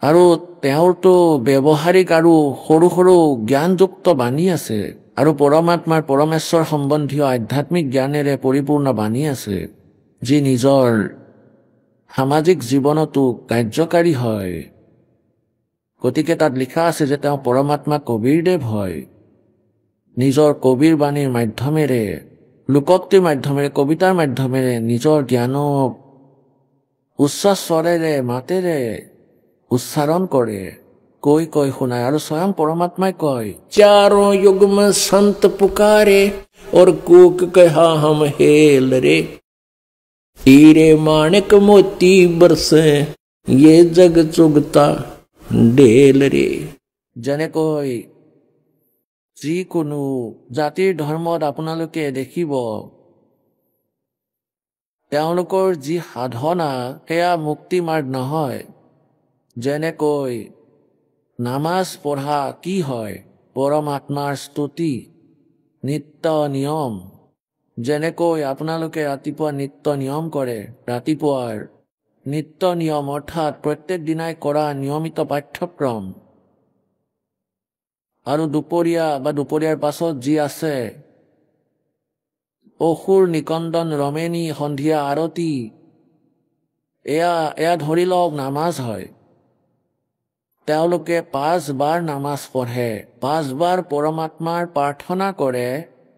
আৰু তেওঁৰতো ব্যৱহাৰিক আৰু সৰু সৰু জ্ঞানযুক্ত বাণী আছে আৰু পৰমাত্মাৰ পৰমেশ্বৰ সম্বন্ধীয় আধ্যাত্মিক জ্ঞানেৰে পৰিপূৰ্ণ বাণী আছে, যি নিজৰ সামাজিক জীৱনতো কাৰ্যকাৰী হয়। গতিকে তাত লিখা আছে যে তেওঁ পৰমাত্মা কবীৰদেৱ হয়। নিজৰ কবিৰ বাণীৰ মাধ্যমেৰে, লোকোক্তিৰ মাধ্যমেৰে, কবিতাৰ মাধ্যমেৰে নিজৰ জ্ঞানক উচ্চ স্বৰেৰে মাতেৰে উচ্চাৰণ কৰে, কৈ কৈ শুনায় আৰু স্বয়ং পৰমাত্মাই কয় চাৰো युग में संत पुकारे और कूक कहा हम हेल रे हीरे माणिक मोती बरसे ये जग चुगता ढेल रे। যেনেকৈ যিকোনো জাতিৰ ধৰ্মত আপোনালোকে দেখিব তেওঁলোকৰ যি সাধনা সেয়া মুক্তি মাৰ্গ নহয়। যেনেকৈ নামাজ পঢ়া কি হয়? পৰমাত্মাৰ স্তুতি, নিত্য নিয়ম। যেনেকৈ আপোনালোকে ৰাতিপুৱা নিত্য নিয়ম কৰে, ৰাতিপুৱাৰ নিত্য নিয়ম অৰ্থাৎ প্ৰত্যেক দিনাই কৰা নিয়মিত পাঠ্যক্ৰম, আৰু দুপৰীয়া বা দুপৰীয়াৰ পাছত যি আছে অসুৰ নিকন্দন ৰমেনী সন্ধিয়া আৰতি, এয়া ধৰি লওক নামাজ হয়। তেওঁলোকে 5 বাৰ নামাজ পঢ়ে, 5 বাৰ পৰমাত্মাৰ প্ৰাৰ্থনা কৰে,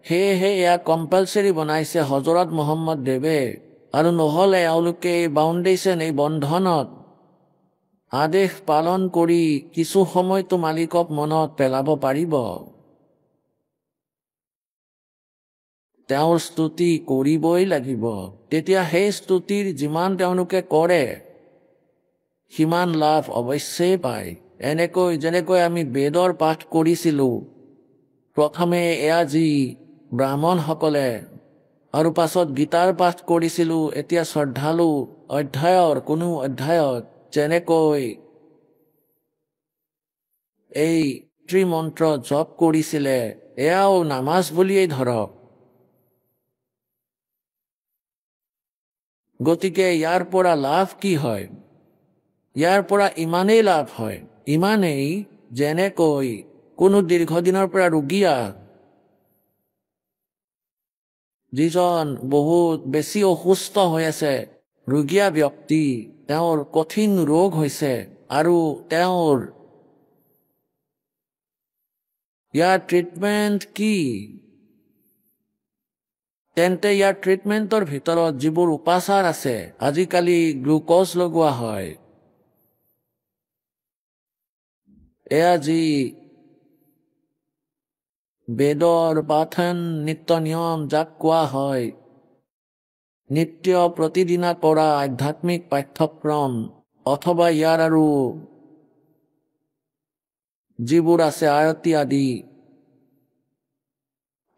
সেয়েহে এয়া কম্পালচৰি বনাইছে হজৰত মহম্মদ দেৱে। আৰু নহ'লে এওঁলোকে এই বাউণ্ডেশ্যন, এই বন্ধনত আদেশ পালন কৰি কিছু সময়তো মালিকক মনত পেলাব পাৰিব। তেওঁৰ স্তুতি কৰিবই লাগিব, তেতিয়া সেই স্তুতিৰ যিমান তেওঁলোকে কৰে সিমান লাভ অৱশ্যেই পায়। যেনেকৈ আমি বেদৰ পাঠ কৰিছিলোঁ, প্ৰথমে এয়া যি ব্ৰাহ্মণসকলে আৰু পাছত গীতাৰ পাঠ কৰিছিলোঁ, এতিয়া শ্ৰদ্ধালু অধ্যায়ৰ কোনো অধ্যায়ত যেনেকৈ এই ত্ৰিমন্ত্ৰ জপ কৰিছিলে, এয়াও নামাজ বুলিয়েই ধৰক। গতিকে ইয়াৰ পৰা লাভ কি হয়? ইয়াৰ পৰা ইমানেই লাভ হয়, ইমানেই যেনেকৈ কোনো দীৰ্ঘদিনৰ পৰা ৰোগীয়া, যিজন বহুত বেছি অসুস্থ হৈ আছে, ৰোগীয়া ব্যক্তি, তেওঁৰ কঠিন ৰোগ হৈছে আৰু তেওঁৰ ইয়াৰ ট্ৰিটমেণ্ট কি? তেন্তে ইয়াৰ ট্ৰিটমেণ্টৰ ভিতৰত যিবোৰ উপাচাৰ আছে, আজিকালি গ্লুক'জ লগোৱা হয়। এয়া যি বেদৰ পাঠন নিত্য নিয়ম যাক কোৱা হয়, নিত্য প্ৰতিদিনা কৰা আধ্যাত্মিক পাঠ্যক্ৰম, অথবা ইয়াৰ আৰু যিবোৰ আছে আয়তী আদি,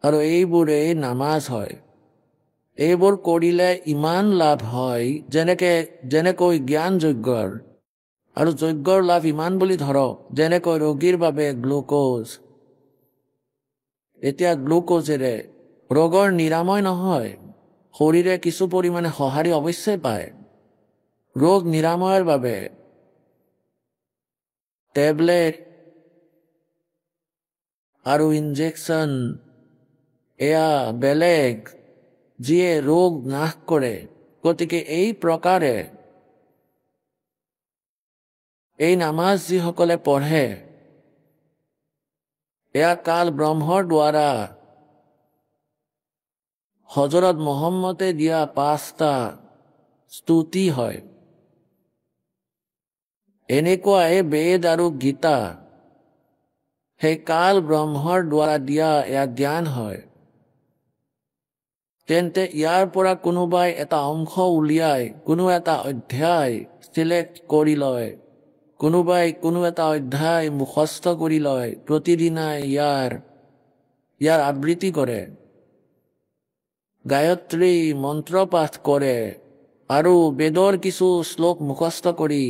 আৰু এইবোৰে নামাজ হয়। এইবোৰ কৰিলে ইমান লাভ হয় যেনেকৈ জ্ঞান যজ্ঞৰ, আৰু যজ্ঞৰ লাভ ইমান বুলি ধৰক যেনেকৈ ৰোগীৰ বাবে গ্লুক'জ। এতিয়া গ্লুক'জেৰে ৰোগৰ নিৰাময় নহয়, শৰীৰে কিছু পৰিমাণে সঁহাৰি অৱশ্যই পায়। ৰোগ নিৰাময়ৰ বাবে টেবলেট আৰু ইনজেকশ্যন এয়া বেলেগ, যিয়ে ৰোগ নাশ কৰে। গতিকে এই প্ৰকাৰে এই নামাজ যিসকলে পঢ়ে, এয়া কাল ব্ৰহ্মৰ দ্বাৰা হজৰত মহম্মদে দিয়া 5টা স্তুতি হয়। এনেকুৱাই বেদ আৰু গীতা সেই কাল ব্ৰহ্মৰ দ্বাৰা দিয়া এয়া জ্ঞান হয়। তেন্তে ইয়াৰ পৰা কোনোবাই এটা অংশ উলিয়াই কোনো এটা অধ্যায় চিলেক্ট কৰি লয়, কোনোবাই কোনো এটা অধ্যায় মুখস্থ কৰি লয়, প্ৰতিদিনাই ইয়াৰ আবৃত্তি কৰে, গায়ত্ৰী মন্ত্ৰ পাঠ কৰে, আৰু বেদৰ কিছু শ্লোক মুখস্থ কৰি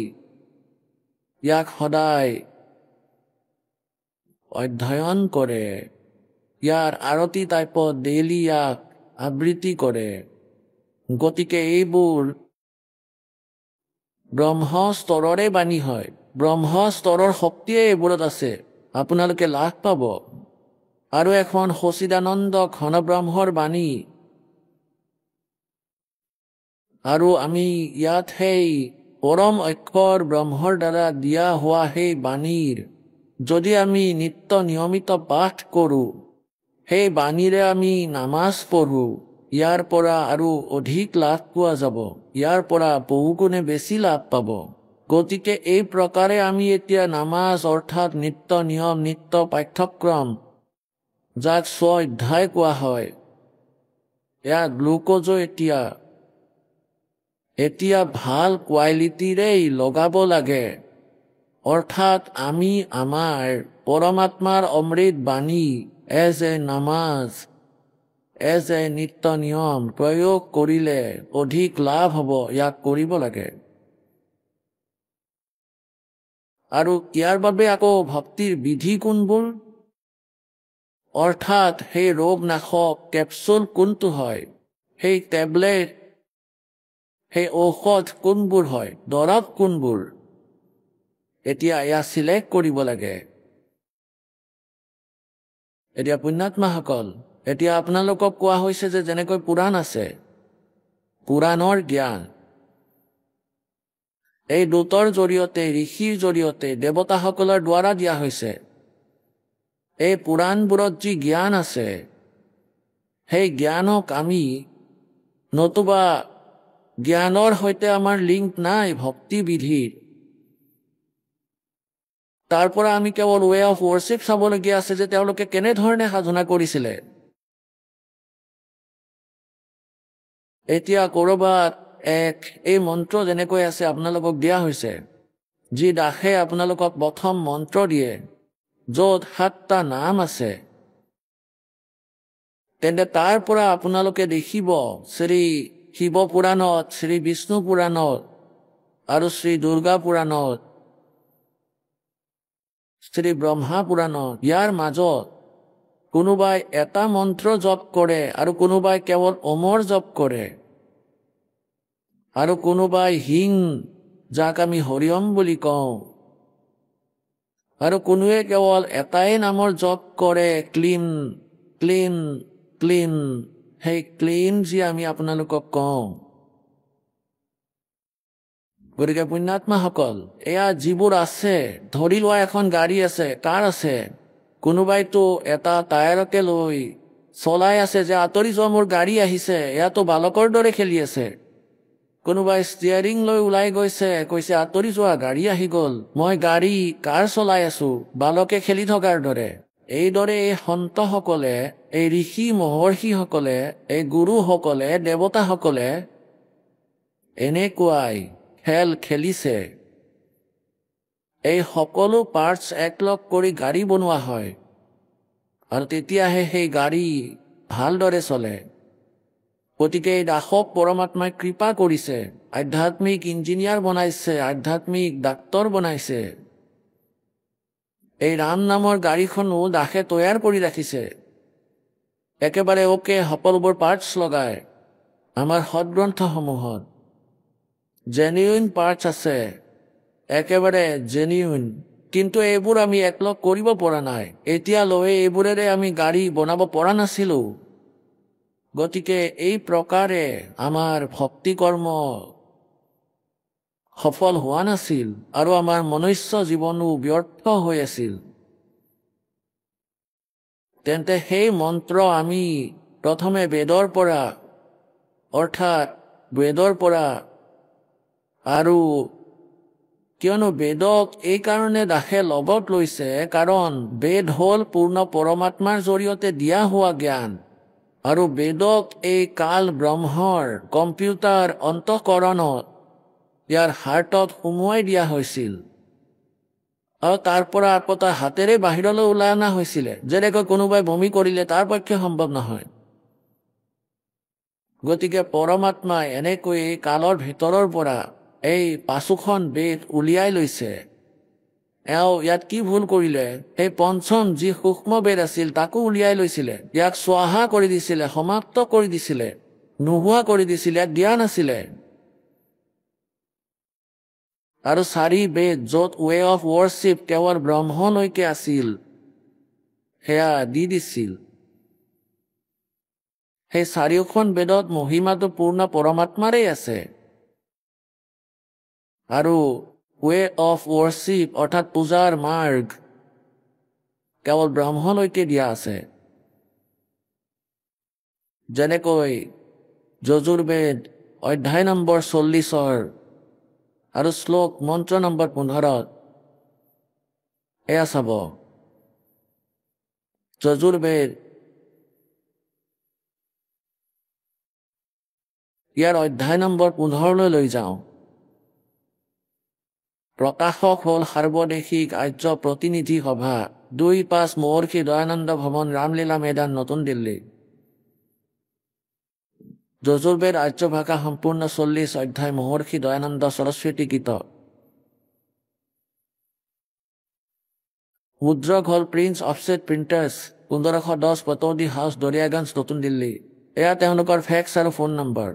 ইয়াক সদায় অধ্যয়ন কৰে, ইয়াৰ আৰতি টাইপত ডেইলি ইয়াক আবৃত্তি কৰে। গতিকে এইবোৰ ব্ৰহ্মস্তৰৰে বাণী হয়, ব্ৰহ্মস্তৰৰ শক্তিয়ে এইবোৰত আছে, আপোনালোকে লাভ পাব। আৰু এখন সচিদানন্দ ঘন ব্ৰহ্মৰ বাণী, আৰু আমি ইয়াত সেই পৰম অক্ষৰ ব্ৰহ্মৰ দ্বাৰা দিয়া হোৱা সেই বাণীৰ যদি আমি নিত্য নিয়মিত পাঠ কৰোঁ, সেই বাণীৰে আমি নামাজ পঢ়োঁ, ইয়াৰ পৰা আৰু অধিক লাভ পোৱা যাব, ইয়াৰ পৰা বহুগুণে বেছি লাভ পাব। গতিকে এই প্ৰকাৰে আমি এতিয়া নামাজ অৰ্থাৎ নিত্য নিয়ম, নিত্য পাঠ্যক্ৰম, যাক 6 অধ্যায় কোৱা হয়, এয়া গ্লুক'জো এতিয়া ভাল কোৱালিটিৰেই লগাব লাগে। অৰ্থাৎ আমি আমাৰ পৰমাত্মাৰ অমৃত বাণী এজ এ নামাজ, এজ এ নিত্য নিয়ম প্ৰয়োগ কৰিলে অধিক লাভ হ'ব, ইয়াক কৰিব লাগে। আৰু ইয়াৰ বাবে আকৌ ভক্তিৰ বিধি কোনবোৰ, অৰ্থাৎ সেই ৰোগ নাশক কেপচুল কোনটো হয়, সেই টেবলেট, সেই ঔষধ কোনবোৰ হয়, দৰৱ কোনবোৰ, এতিয়া এয়া চিলেক্ট কৰিব লাগে। এতিয়া পুণ্যাত্মাসকল, এতিয়া আপোনালোকক কোৱা হৈছে যে যেনেকৈ পুৰাণ আছে, পুৰাণৰ জ্ঞান এই দূতৰ জৰিয়তে, ঋষিৰ জৰিয়তে, দেৱতাসকলৰ দ্বাৰা দিয়া হৈছে। এই পুৰাণবোৰত যি জ্ঞান আছে, সেই জ্ঞানক আমি, নতুবা জ্ঞানৰ সৈতে আমাৰ লিংক নাই ভক্তি বিধিৰ, তাৰ পৰা আমি কেৱল ৱে অফ ৱৰ্শ্বিপ চাবলগীয়া আছে যে তেওঁলোকে কেনেধৰণে সাধনা কৰিছিলে। এতিয়া ক'ৰবাত এই মন্ত্ৰ যেনেকৈ আছে আপোনালোকক দিয়া হৈছে, যি দাসে আপোনালোকক প্ৰথম মন্ত্ৰ দিয়ে, য'ত 7টা নাম আছে, তেন্তে তাৰ পৰা আপোনালোকে দেখিব শ্ৰী শিৱ পুৰাণত, শ্ৰী বিষ্ণু পুৰাণত আৰু শ্ৰী দুৰ্গা পুৰাণত শ্ৰী ব্ৰহ্মা পুৰাণত ইয়াৰ মাজত কোনোবাই এটা মন্ত্ৰ জপ কৰে আৰু কোনোবাই কেৱল অমৰ জপ কৰে আৰু কোনোবাই হিং যাক আমি হৰিয়ম বুলি কওঁ আৰু কোনোৱে কেৱল এটাই নামৰ জপ কৰে ক্লীন ক্লীন ক্লীন সেই ক্লীন যি আমি আপোনালোকক কওঁ গতিকে পুণ্যাত্মাসকল এয়া যিবোৰ আছে ধৰি লোৱা এখন গাড়ী আছে কাৰ আছে কোনোবাইতো এটা টায়াৰকে লৈ চলাই আছে যে আঁতৰি যোৱা মোৰ গাড়ী আহিছে এয়াতো বালকৰ দৰে খেলি আছে কোনোবাই ষ্টিয়াৰিং লৈ ওলাই গৈছে কৈছে আঁতৰি যোৱা গাড়ী আহি গ'ল মই গাড়ী কাৰ চলাই আছো বালকে খেলি থকাৰ দৰে এইদৰে এই সন্তসকলে এই ঋষি মহৰ্ষিসকলে এই গুৰুসকলে দেৱতাসকলে এনেকুৱাই খেল খেলিছে এই সকলো পাৰ্টছ একলগ কৰি গাড়ী বনোৱা হয় আৰু তেতিয়াহে সেই গাড়ী ভালদৰে চলে গতিকে এই দাসক পৰমাত্মাই কৃপা কৰিছে আধ্যাত্মিক ইঞ্জিনিয়াৰ বনাইছে আধ্যাত্মিক ডাক্তৰ বনাইছে এই ৰাম নামৰ গাড়ীখনো দাসে তৈয়াৰ কৰি ৰাখিছে একেবাৰে ওকে সকলোবোৰ পাৰ্টছ লগায় আমাৰ সদগ্ৰন্থসমূহত জেনুইন পাৰ্টছ আছে একেবাৰে জেনুইন কিন্তু এইবোৰ আমি একলগ কৰিব পৰা নাই এতিয়ালৈ এইবোৰেৰে আমি গাড়ী বনাব পৰা নাছিলো গতিকে এই প্ৰকাৰে আমাৰ ভক্তি কৰ্ম সফল হোৱা নাছিল আৰু আমাৰ মনুষ্য জীৱনো ব্যৰ্থ হৈ আছিল তেন্তে সেই মন্ত্ৰ আমি প্ৰথমে বেদৰ পৰা অৰ্থাৎ বেদৰ পৰা আৰু কিয়নো বেদক এই কাৰণে দাসে লগত লৈছে কাৰণ বেদ হ'ল পূৰ্ণ পৰমাত্মাৰ জৰিয়তে দিয়া হোৱা জ্ঞান আৰু বেদক এই কাল ব্ৰহ্মৰ কম্পিউটাৰ অন্তঃকৰণত ইয়াৰ হাৰ্টত সুমুৱাই দিয়া হৈছিল আৰু তাৰ পৰা আকৌ তাৰ হাতেৰে বাহিৰলৈ ওলাই অনা হৈছিলে যেনেকৈ কোনোবাই বমি কৰিলে তাৰ পক্ষে সম্ভৱ নহয় গতিকে পৰমাত্মাই এনেকৈ এই কালৰ ভিতৰৰ পৰা এই পাঁচোখন বেদ উলিয়াই লৈছে এওঁ ইয়াত কি ভুল কৰিলে এই পঞ্চম যি সূক্ষ্ম বেদ আছিল তাকো উলিয়াই লৈছিলে ইয়াক স্বাহা কৰি দিছিলে সমাপ্ত কৰি দিছিলে নোহোৱা কৰি দিছিলে ইয়াক দিয়া নাছিলে আৰু চাৰি বেদ য'ত ৱে অফ ৱৰ্শ্বিপ কেৱল ব্ৰহ্মলৈকে আছিল সেয়া দি দিছিল সেই চাৰিওখন বেদত মহিমাটো পূৰ্ণ পৰমাত্মাৰেই আছে আৰু ৱে অফ ৱৰ্শ্বিপ অৰ্থাৎ পূজাৰ মাৰ্গ কেৱল ব্ৰহ্মলৈকে দিয়া আছে যেনেকৈ যজুৰ্বেদ অধ্যায় নম্বৰ 40 আৰু শ্লোক মন্ত্ৰ নম্বৰ 15 এয়া চাব যজুৰ্বেদ ইয়াৰ অধ্যায় নম্বৰ 15 লৈ যাওঁ প্ৰকাশক হ'ল সাৰ্বদেশিক আৰ্য প্ৰতিনিধি সভা 2-5 মহৰ্ষি দয়ানন্দ ভৱন ৰামলীলা ময়দান নতুন দিল্লী যজুৰ্বেদ আৰ্য ভাষা সম্পূৰ্ণ 40 অধ্যায় মহৰ্ষি দয়ানন্দ সৰস্বতী গীত মুদ্ৰক হ'ল prince offset printers 1510 Pataudi house Daryaganj নতুন দিল্লী এয়া তেওঁলোকৰ ফেক্স আৰু ফোন নম্বৰ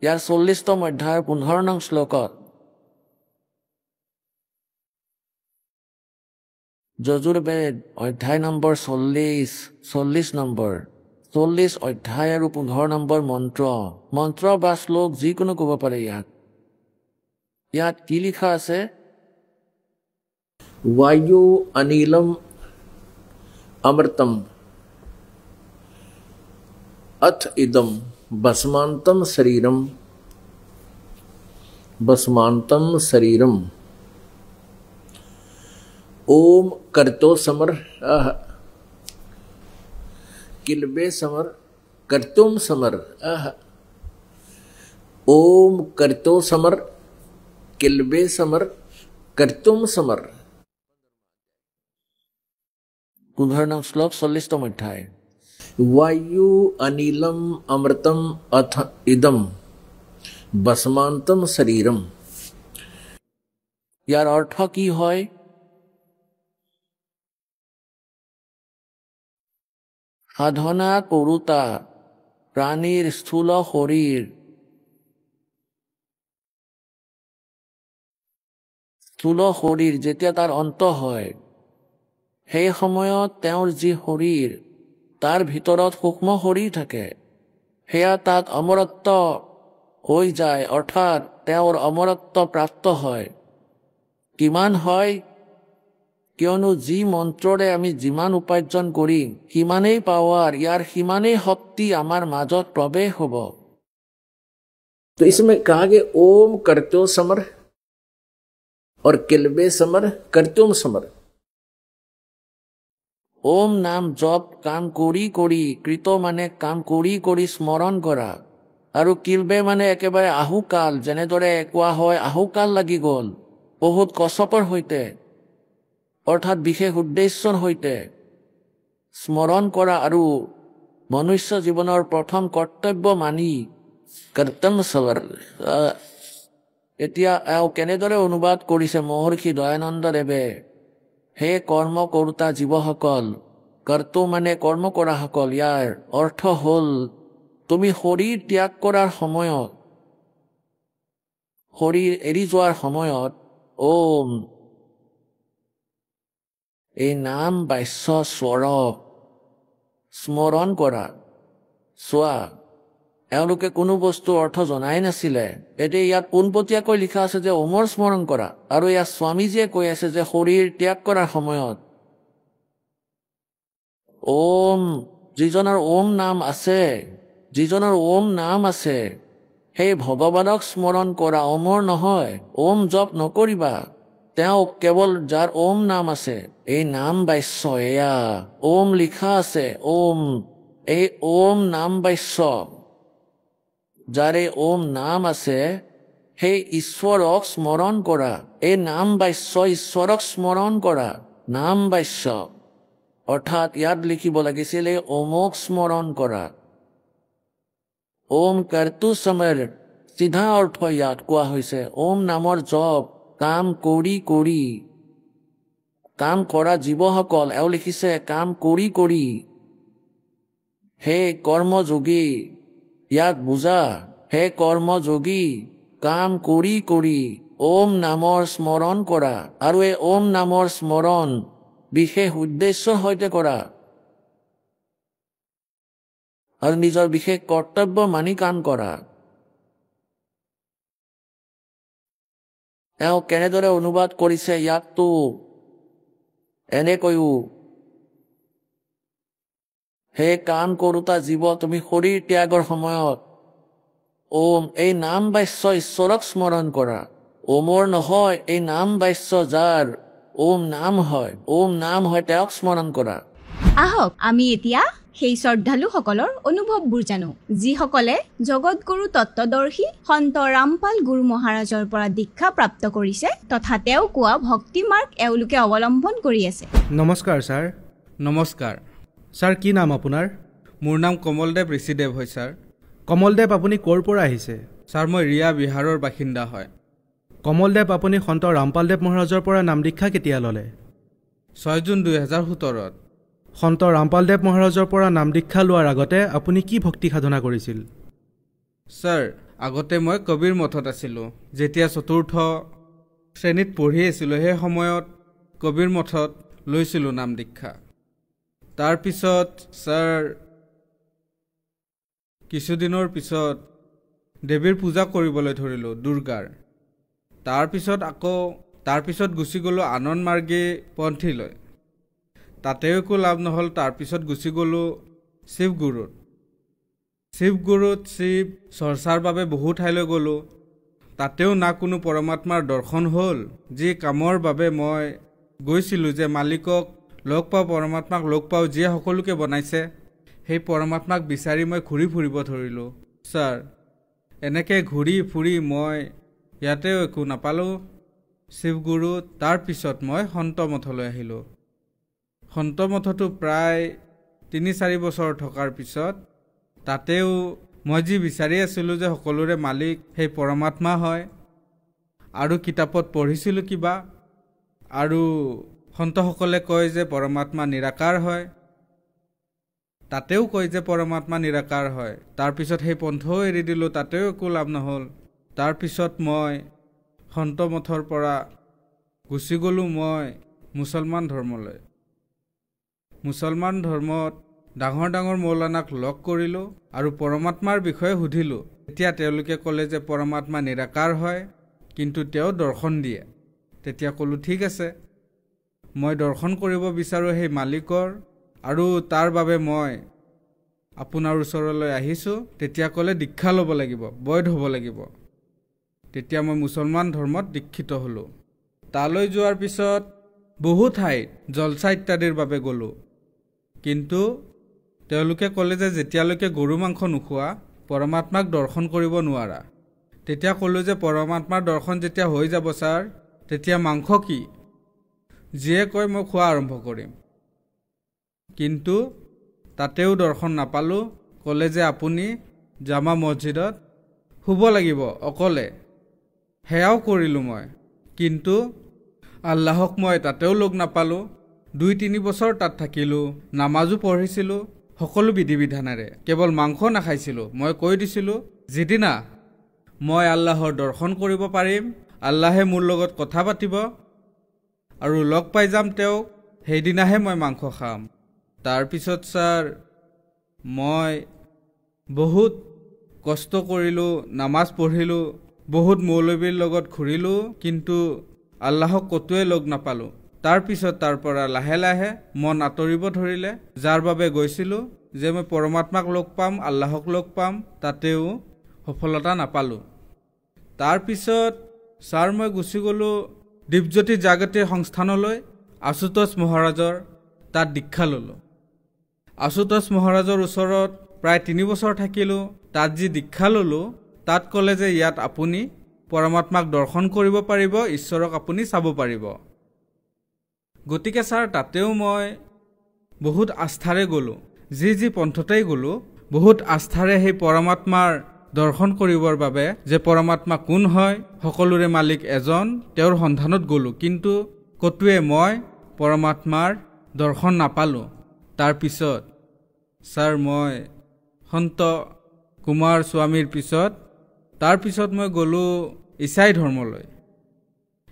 ইয়াৰ 40তম অধ্যায়ৰ 15 নং শ্লোকত যজুৰ্বেদ অধ্যায় নম্বৰ 40 নম্বৰ 40 অধ্যায় আৰু 15 নম্বৰ মন্ত্ৰ বা শ্লোক যিকোনো ক'ব পাৰে ইয়াত কি লিখা আছে বায়ু অনিলম অমৃতম अथ इदम भस्मांतम शरीरम ओम करतो समर किलबे समर करतुम समर ओम करतो समर किलबे समर करतुम समर 15 श्लोक 40 अध्याय वायु अनिलम अमृतम अथ इदम भस्मांतम शरीरम यार अर्थ की হয় সাধনা কৰোঁতা প্ৰাণীৰ স্থূল শৰীৰ যেতিয়া তাৰ অন্ত হয়, সেই সময়ত তেওঁৰ যি শৰীৰ, তাৰ ভিতৰত সূক্ষ্ম শৰীৰ থাকে, সেয়া তাত অমৰত্ব হৈ যায়, অৰ্থাৎ তেওঁৰ অমৰত্ব প্ৰাপ্ত হয়। কিমান হয়? কিয়নো যি মন্ত্ৰৰে আমি যিমান উপাৰ্জন কৰিম সিমানেই পাৱাৰ, ইয়াৰ সিমানেই শক্তি আমাৰ মাজত প্ৰৱেশ হ'ব। तो इसमें कहा कि ओम करत्यो समर और किलबे समर करत्योम समर। ओम नाम जप কাম কৰি কৰি, কৃত মানে কাম কৰি কৰি স্মৰণ কৰা, আৰু কিলবে মানে একেবাৰে আহুকাল, যেনেদৰে কোৱা হয় আহুকাল লাগি গ'ল বহুত কষ্টৰ সৈতে, অৰ্থাৎ বিশেষ উদ্দেশ্যৰ সৈতে স্মৰণ কৰা, আৰু মনুষ্য জীৱনৰ প্ৰথম কৰ্তব্য মানি কৰ্তম সবৰ। এতিয়া এওঁ কেনেদৰে অনুবাদ কৰিছে মহৰ্ষি দয়ানন্দ দেৱে, হে কৰ্ম কৰোতা জীৱসকল, কৰ্তু মানে কৰ্ম কৰাসকল, ইয়াৰ অৰ্থ হ'ল তুমি শৰীৰ ত্যাগ কৰাৰ সময়ত, শৰীৰ এৰি যোৱাৰ সময়ত ওম এই নাম বাস্য স্বৰূপ স্মৰণ কৰা। চোৱা, এওঁলোকে কোনো বস্তুৰ অৰ্থ জনাই নাছিলে, এতিয়া ইয়াত পোনপটীয়াকৈ লিখা আছে যে ওমৰ স্মৰণ কৰা, আৰু ইয়াত স্বামীজীয়ে কৈ আছে যে শৰীৰ ত্যাগ কৰাৰ সময়ত ওম, যিজনৰ ওম নাম আছে সেই ভগৱানক স্মৰণ কৰা, ওমৰ নহয়। ওম জপ নকৰিবা, তেওঁ কেৱল যাৰ ওম নাম আছে, এই নাম বাস্য, এয়া ওম লিখা আছে, ওম, এই ওম নাম বাস্য, যাৰ এই ওম নাম আছে সেই ঈশ্বৰক স্মৰণ কৰা। এই নাম বাস্য ঈশ্বৰক স্মৰণ কৰা, নাম বাস্য, অৰ্থাৎ ইয়াত লিখিব লাগিছিল এই ওমক স্মৰণ কৰা। ওম কৰ্তু সমৰ, চিধা অৰ্থ ইয়াত কোৱা হৈছে ওম নামৰ জপ কাম কৰি কৰি, কাম কৰা জীৱসকল, এওঁ লিখিছে কাম কৰি কৰি, হে কৰ্মযোগী, ইয়াক বুজা, হে কৰ্মযোগী, কাম কৰি কৰি ওম নামৰ স্মৰণ কৰা, আৰু এই ওম নামৰ স্মৰণ বিশেষ উদ্দেশ্যৰ সৈতে কৰা, আৰু নিজৰ বিশেষ কৰ্তব্য মানি কাম কৰা। এওঁ কেনেদৰে অনুবাদ কৰিছে ইয়াকতো এনেকৈও, হে কাম কৰোতা জীৱ, তুমি শৰীৰ ত্যাগৰ সময়ত ওম এই নাম বাস্য ঈশ্বৰক স্মৰণ কৰা। ওমৰ নহয়, এই নাম বাস্য যাৰ ওম নাম হয় তেওঁক স্মৰণ কৰা। আহক আমি এতিয়া সেই শ্ৰদ্ধালুসকলৰ অনুভৱবোৰ জানো, যিসকলে জগতগুৰু তত্ত্বদৰ্শী সন্ত ৰামপাল গুৰু মহাৰাজৰ পৰা দীক্ষা প্ৰাপ্ত কৰিছে তথা তেওঁ কোৱা ভক্তি মাৰ্গ এওঁলোকে অৱলম্বন কৰি আছে। নমস্কাৰ ছাৰ। নমস্কাৰ ছাৰ, কি নাম আপোনাৰ? মোৰ নাম কমলদেৱ ঋষিদেৱ হয় ছাৰ। কমলদেৱ, আপুনি ক'ৰ পৰা আহিছে? ছাৰ, মই ৰিয়া বিহাৰৰ বাসিন্দা হয়। কমলদেৱ, আপুনি সন্ত ৰামপালদেৱ মহাৰাজৰ পৰা নাম দীক্ষা কেতিয়া ল'লে? 6 জুন 2017। সন্ত ৰামপালদেৱ মহাৰাজৰ পৰা নাম দীক্ষা লোৱাৰ আগতে আপুনি কি ভক্তি সাধনা কৰিছিল? ছাৰ, আগতে মই কবিৰ মঠত আছিলোঁ। যেতিয়া 4ৰ্থ শ্ৰেণীত পঢ়ি আছিলোঁ সেই সময়ত কবিৰ মঠত লৈছিলোঁ নাম দীক্ষা। তাৰপিছত ছাৰ কিছুদিনৰ পিছত দেৱীৰ পূজা কৰিবলৈ ধৰিলোঁ, দুৰ্গাৰ। তাৰপিছত গুচি গ'লোঁ আনন্দ মাৰ্গী পন্থীলৈ, তাতেও একো লাভ নহ'ল। তাৰপিছত গুচি গ'লোঁ শিৱগুৰুত। শিৱ চৰ্চাৰ বাবে বহু ঠাইলৈ গ'লোঁ, তাতেও না কোনো পৰমাত্মাৰ দৰ্শন হ'ল। যি কামৰ বাবে মই গৈছিলোঁ, যে মালিকক লগ পাওঁ, পৰমাত্মাক লগ পাওঁ, যিয়ে সকলোকে বনাইছে, সেই পৰমাত্মাক বিচাৰি মই ঘূৰি ফুৰিব ধৰিলোঁ। ছাৰ, এনেকৈ ঘূৰি ফুৰি মই ইয়াতেও একো নাপালোঁ শিৱগুৰুত। তাৰপিছত মই সন্ত মঠলৈ আহিলোঁ। সন্ত মঠতো প্ৰায় 3-4 বছৰ থকাৰ পিছত তাতেও মই যি বিচাৰি আছিলোঁ যে সকলোৰে মালিক সেই পৰমাত্মা হয়, আৰু কিতাপত পঢ়িছিলোঁ কিবা, আৰু সন্তসকলে কয় যে পৰমাত্মা নিৰাকাৰ হয়। তাতেও কয় যে পৰমাত্মা নিৰাকাৰ হয়। তাৰপিছত সেই পন্থও এৰি দিলোঁ, তাতেও একো লাভ নহ'ল। তাৰপিছত মই সন্ত মঠৰ পৰা গুচি গ'লোঁ মই মুছলমান ধৰ্মলৈ। মুছলমান ধৰ্মত ডাঙৰ ডাঙৰ মৌলানাক লগ কৰিলোঁ আৰু পৰমাত্মাৰ বিষয়ে সুধিলোঁ। তেতিয়া তেওঁলোকে ক'লে যে পৰমাত্মা নিৰাকাৰ হয়, কিন্তু তেওঁ দৰ্শন দিয়ে। তেতিয়া ক'লোঁ ঠিক আছে, মই দৰ্শন কৰিব বিচাৰোঁ সেই মালিকৰ, আৰু তাৰ বাবে মই আপোনাৰ ওচৰলৈ আহিছোঁ। তেতিয়া ক'লে দীক্ষা ল'ব লাগিব, বৈধ হ'ব লাগিব। তেতিয়া মই মুছলমান ধৰ্মত দীক্ষিত হ'লোঁ। তালৈ যোৱাৰ পিছত বহু ঠাইত জলচা ইত্যাদিৰ বাবে গ'লোঁ, কিন্তু তেওঁলোকে ক'লে যে যেতিয়ালৈকে গৰু মাংস নোখোৱা পৰমাত্মাক দৰ্শন কৰিব নোৱাৰা। তেতিয়া ক'লোঁ যে পৰমাত্মাৰ দৰ্শন যেতিয়া হৈ যাব ছাৰ, তেতিয়া মাংস কি? যিয়ে কয় মই খোৱা আৰম্ভ কৰিম। কিন্তু তাতেও দৰ্শন নাপালোঁ। ক'লে যে আপুনি জামা মছজিদত শুব লাগিব অকলে। সেয়াও কৰিলোঁ মই, কিন্তু আল্লাহক মই তাতেও লগ নাপালোঁ। 2-3 বছৰ তাত থাকিলোঁ, নামাজো পঢ়িছিলোঁ সকলো বিধি বিধানেৰে, কেৱল মাংস নাখাইছিলোঁ। মই কৈ দিছিলোঁ যিদিনা মই আল্লাহৰ দৰ্শন কৰিব পাৰিম, আল্লাহে মোৰ লগত কথা পাতিব আৰু লগ পাই যাম তেওঁক, সেইদিনাহে মই মাংস খাম। তাৰপিছত ছাৰ মই বহুত কষ্ট কৰিলোঁ, নামাজ পঢ়িলোঁ, বহুত মৌলবীৰ লগত ঘূৰিলোঁ, কিন্তু আল্লাহক ক'তোৱে লগ নাপালোঁ। তাৰপিছত তাৰ পৰা লাহে লাহে মন আঁতৰিব ধৰিলে, যাৰ বাবে গৈছিলোঁ যে মই পৰমাত্মাক লগ পাম, আল্লাহক লগ পাম, তাতেও সফলতা নাপালোঁ। তাৰপিছত ছাৰ মই গুচি গ'লোঁ দীপজ্যোতি জাগতিক সংস্থানলৈ, আশুতোষ মহাৰাজৰ তাত দীক্ষা ল'লোঁ। আশুতোষ মহাৰাজৰ ওচৰত প্ৰায় 3 বছৰ থাকিলোঁ। তাত যি দীক্ষা ল'লোঁ, তাত ক'লে যে ইয়াত আপুনি পৰমাত্মাক দৰ্শন কৰিব পাৰিব, ঈশ্বৰক আপুনি চাব পাৰিব। গতিকে ছাৰ তাতেও মই বহুত আস্থাৰে গ'লোঁ, যি পন্থতেই গ'লোঁ বহুত আস্থাৰে সেই পৰমাত্মাৰ দৰ্শন কৰিবৰ বাবে, যে পৰমাত্মা কোন হয়, সকলোৰে মালিক এজন, তেওঁৰ সন্ধানত গ'লোঁ, কিন্তু ক'তোৱে মই পৰমাত্মাৰ দৰ্শন নাপালোঁ। তাৰপিছত ছাৰ মই সন্ত কুমাৰ স্বামীৰ পিছত তাৰপিছত মই গ'লোঁ ইছাই ধৰ্মলৈ।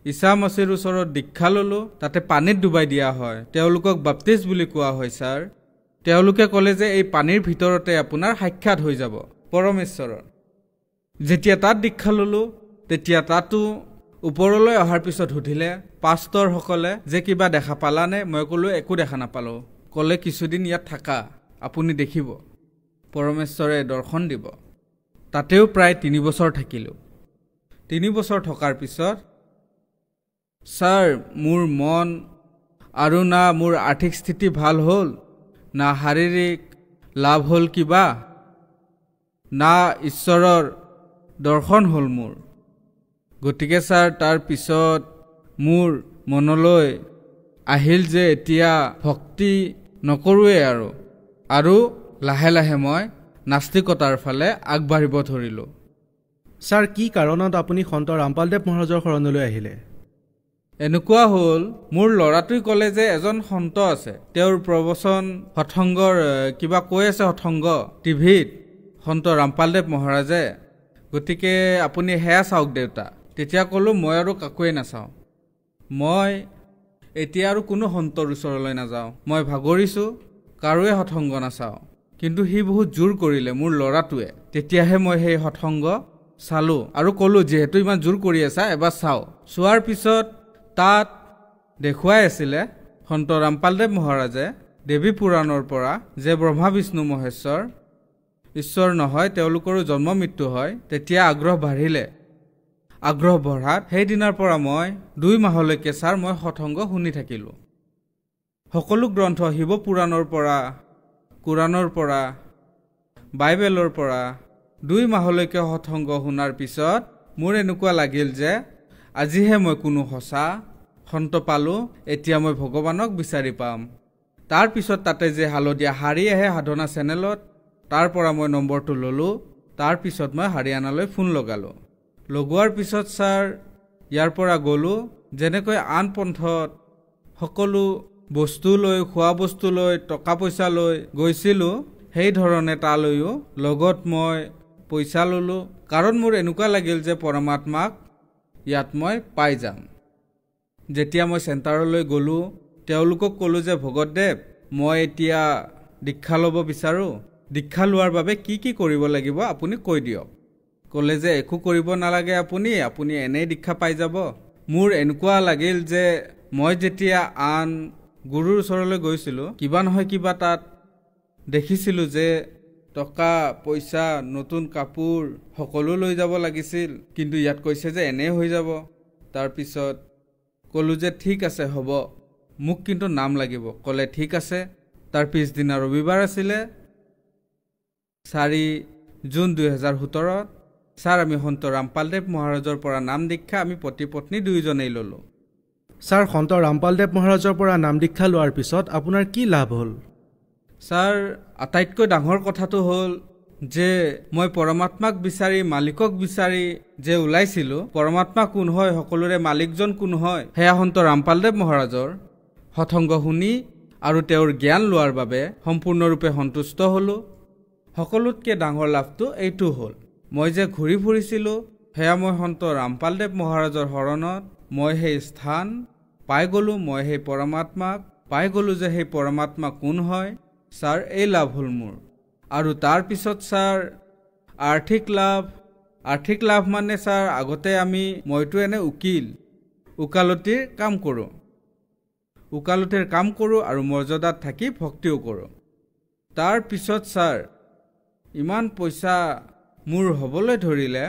ঈছা মছিৰ ওচৰত দীক্ষা ল'লোঁ। তাতে পানীত ডুবাই দিয়া হয়, তেওঁলোকক বাপ্তিস্ম বুলি কোৱা হয়। ছাৰ তেওঁলোকে ক'লে যে এই পানীৰ ভিতৰতে আপোনাৰ সাক্ষাৎ হৈ যাব পৰমেশ্বৰৰ। যেতিয়া তাত দীক্ষা ল'লোঁ, তেতিয়া তাতো ওপৰলৈ অহাৰ পিছত সুধিলে পাষ্টৰসকলে যে কিবা দেখা পালানে? মই ক'লোঁ একো দেখা নাপালোঁ। ক'লে কিছুদিন ইয়াত থাকা, আপুনি দেখিব পৰমেশ্বৰে দৰ্শন দিব। তাতেও প্ৰায় 3 বছৰ থাকিলোঁ। 3 বছৰ থকাৰ পিছত ছাৰ মোৰ মন আৰু না মোৰ আৰ্থিক স্থিতি ভাল হ'ল, না শাৰীৰিক লাভ হ'ল কিবা, না ঈশ্বৰৰ দৰ্শন হ'ল মোৰ। গতিকে ছাৰ তাৰ পিছত মোৰ মনলৈ আহিল যে এতিয়া ভক্তি নকৰোঁৱে আৰু লাহে লাহে মই নাস্তিকতাৰ ফালে আগবাঢ়িব ধৰিলোঁ। ছাৰ কি কাৰণত আপুনি সন্ত ৰামপালদেৱ মহাৰাজৰ শৰণলৈ আহিলে? এনেকুৱা হ'ল, মোৰ ল'ৰাটোৱে ক'লে যে এজন সন্ত আছে, তেওঁৰ প্ৰবচন সৎসংগৰ কিবা কৈ আছে, সৎসংগ টিভিত সন্ত ৰামপালদেৱ মহাৰাজে, গতিকে আপুনি সেয়া চাওক দেউতা। তেতিয়া ক'লোঁ মই আৰু কাকোৱে নাচাওঁ, মই এতিয়া আৰু কোনো সন্তৰ ওচৰলৈ নাযাওঁ, মই ভাগৰিছোঁ, কাৰোৱে সৎসংগ নাচাওঁ। কিন্তু সি বহুত জোৰ কৰিলে মোৰ ল'ৰাটোৱে। তেতিয়াহে মই সেই সৎসংগ চালোঁ আৰু ক'লোঁ যিহেতু ইমান জোৰ কৰি আছা এবাৰ চাওঁ। চোৱাৰ পিছত তাত দেখুৱাই আছিলে সন্ত ৰামপালদেৱ মহাৰাজে দেৱী পুৰাণৰ পৰা যে ব্ৰহ্মা বিষ্ণু মহেশ্বৰ ঈশ্বৰ নহয়, তেওঁলোকৰো জন্ম মৃত্যু হয়। তেতিয়া আগ্ৰহ বাঢ়িলে, আগ্ৰহ বঢ়াত সেইদিনাৰ পৰা মই 2 মাহলৈকে ছাৰ মই সৎসংগ শুনি থাকিলোঁ। সকলো গ্ৰন্থ শিৱ পুৰাণৰ পৰা, কোৰাণৰ পৰা, বাইবেলৰ পৰা 2 মাহলৈকে সৎসংগ শুনাৰ পিছত মোৰ এনেকুৱা লাগিল যে আজিহে মই কোনো সঁচা সন্ত পালোঁ, এতিয়া মই ভগৱানক বিচাৰি পাম। তাৰপিছত তাতে যে হালধীয়া শাৰী আহে সাধনা চেনেলত, তাৰ পৰা মই নম্বৰটো ল'লোঁ। তাৰপিছত মই হাৰিয়ানালৈ ফোন লগালোঁ। লগোৱাৰ পিছত ছাৰ ইয়াৰ পৰা গ'লোঁ, যেনেকৈ আন পন্থত সকলো বস্তু লৈ খোৱা বস্তু লৈ টকা পইচা লৈ গৈছিলোঁ সেই ধৰণে তালৈও লগত মই পইচা ল'লোঁ কাৰণ মোৰ এনেকুৱা লাগিল যে পৰমাত্মাক ইয়াত মই পাই যাম। যেতিয়া মই চেণ্টাৰলৈ গ'লোঁ তেওঁলোকক ক'লোঁ যে ভগতদেৱ মই এতিয়া দীক্ষা ল'ব বিচাৰোঁ, দীক্ষা লোৱাৰ বাবে কি কি কৰিব লাগিব আপুনি কৈ দিয়ক। ক'লে যে একো কৰিব নালাগে, আপুনি এনেই দীক্ষা পাই যাব। মোৰ এনেকুৱা লাগিল যে মই যেতিয়া আন গুৰুৰ ওচৰলৈ গৈছিলোঁ কিবা নহয় কিবা তাত দেখিছিলোঁ যে টকা পইচা নতুন কাপোৰ সকলো লৈ যাব লাগিছিল, কিন্তু ইয়াত কৈছে যে এনেই হৈ যাব। তাৰপিছত ক'লোঁ যে ঠিক আছে হ'ব, মোক কিন্তু নাম লাগিব। ক'লে ঠিক আছে। তাৰ পিছদিনা ৰবিবাৰ আছিলে 4 জুন 2017। ছাৰ আমি সন্ত ৰামপালদেৱ মহাৰাজৰ পৰা নাম দীক্ষা আমি পতি পত্নী দুয়োজনেই ল'লোঁ। ছাৰ সন্ত ৰামপালদেৱ মহাৰাজৰ পৰা নাম দীক্ষা লোৱাৰ পিছত আপোনাৰ কি লাভ হ'ল? ছাৰ আটাইতকৈ ডাঙৰ কথাটো হ'ল যে মই পৰমাত্মাক বিচাৰি মালিকক বিচাৰি যে ওলাইছিলোঁ, পৰমাত্মা কোন হয় সকলোৰে মালিকজন কোন হয় সেয়া সন্ত ৰামপালদেৱ মহাৰাজৰ সৎসংগ শুনি আৰু তেওঁৰ জ্ঞান লোৱাৰ বাবে সম্পূৰ্ণৰূপে সন্তুষ্ট হ'লোঁ। সকলোতকৈ ডাঙৰ লাভটো এইটো হ'ল মই যে ঘূৰি ফুৰিছিলোঁ সেয়া মই সন্ত ৰামপালদেৱ মহাৰাজৰ শৰণত মই সেই স্থান পাই গ'লোঁ, মই সেই পৰমাত্মাক পাই গ'লোঁ যে সেই পৰমাত্মা কোন হয়। ছাৰ এই লাভ হ'ল মোৰ। আৰু তাৰপিছত ছাৰ আৰ্থিক লাভ মানে ছাৰ আগতে মইতো এনে ওকালতিৰ কাম কৰোঁ আৰু মৰ্যাদাত থাকি ভক্তিও কৰোঁ। তাৰপিছত ছাৰ ইমান পইচা মোৰ হ'বলৈ ধৰিলে